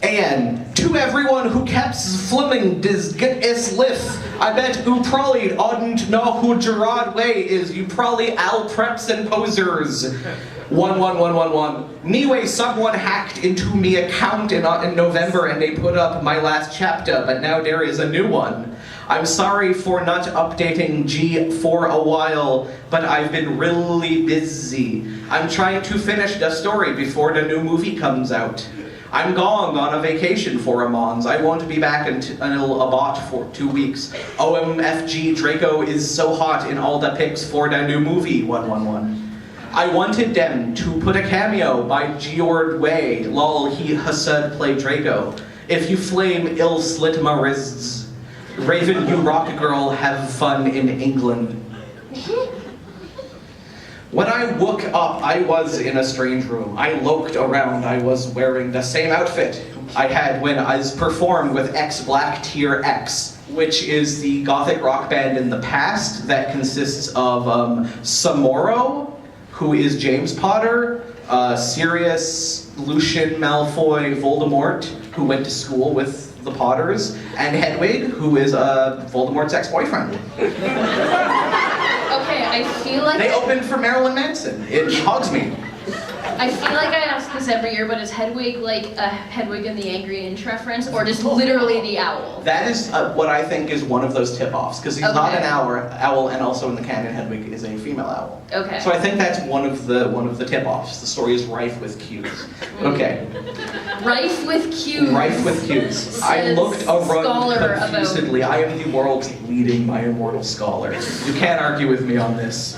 And to everyone who keeps flimming dis get is lif, I bet who probably oughtn't know who Gerard Way is. You probably Al Preps and Posers. 11111. Anyway, someone hacked into me account in November and they put up my last chapter, but now there is a new one. I'm sorry for not updating G for a while, but I've been really busy. I'm trying to finish the story before the new movie comes out. I'm gone on a vacation for a month. I won't be back until about for 2 weeks. OMFG Draco is so hot in all the pics for the new movie, 111. I wanted them to put a cameo by Geord Way. Lol, he Hassad play Draco. If you flame ill slit my wrists. Raven, you rock girl, have fun in England. When I woke up, I was in a strange room. I looked around. I was wearing the same outfit I had when I performed with X Black Tier X, which is the gothic rock band in the past that consists of Samoro, who is James Potter, Sirius, Lucian Malfoy, Voldemort, who went to school with the Potters, and Hedwig, who is Voldemort's ex-boyfriend. Okay, I feel like They opened for Marilyn Manson in Hogsmeade. I feel like I ask this every year, but is Hedwig like a Hedwig and the Angry Inch reference, or just literally the owl? That is what I think is one of those tip-offs, because he's not Okay. an owl, and also in the canon, Hedwig is a female owl. Okay. So I think that's one of the tip-offs. The story is rife with cues. Okay. Rife with cues. Rife with cues. I Says looked around scholar confusedly. I am the world's leading my immortal scholar. You can't argue with me on this.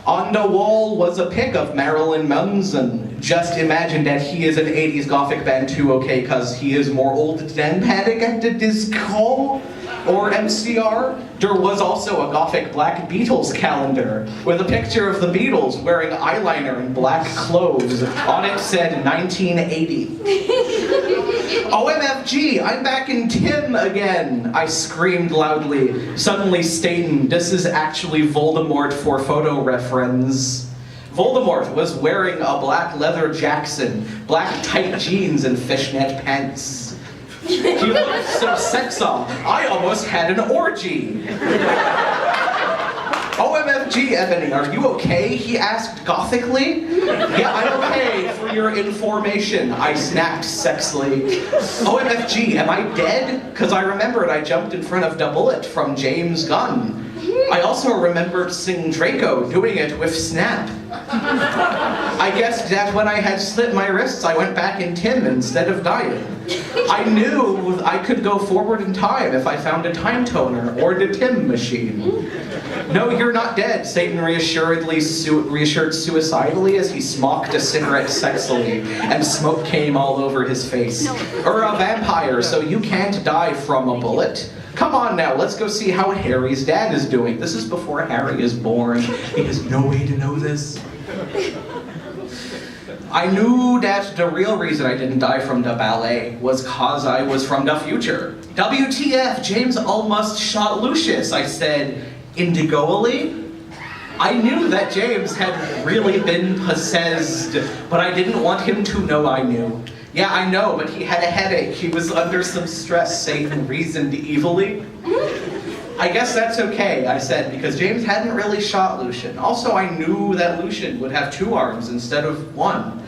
On the wall was a pic of Marilyn Manson. Just imagine that he is an 80s gothic band too, okay, cause he is more old than Panic at the Disco or MCR. There was also a gothic Black Beatles calendar with a picture of the Beatles wearing eyeliner and black clothes. On it said 1980. OMFG, I'm back in Tim again, I screamed loudly. Suddenly stating, this is actually Voldemort for photo reference. Voldemort was wearing a black leather Jackson, black tight jeans and fishnet pants. He looked so sexy, I almost had an orgy. OMFG, Ebony, are you okay? He asked gothically. Yeah, I'm okay, for your information, I snapped sexily. OMFG, am I dead? Cause I remembered I jumped in front of the bullet from James Gunn. I also remembered seeing Draco doing it with Snap. I guessed that when I had slit my wrists, I went back in Tim instead of dying. I knew I could go forward in time if I found a time toner or the Tim machine. No, you're not dead, Satan reassured suicidally as he smoked a cigarette sexily, and smoke came all over his face. Or a vampire, so you can't die from a bullet. Come on now, let's go see how Harry's dad is doing. This is before Harry is born. He has no way to know this. I knew that the real reason I didn't die from the ballet was cause I was from the future. WTF, James almost shot Lucius, I said indigoally. I knew that James had really been possessed, but I didn't want him to know I knew. Yeah, I know, but he had a headache. He was under some stress. Satan reasoned evilly. I guess that's okay, I said, because James hadn't really shot Lucian. Also, I knew that Lucian would have 2 arms instead of 1.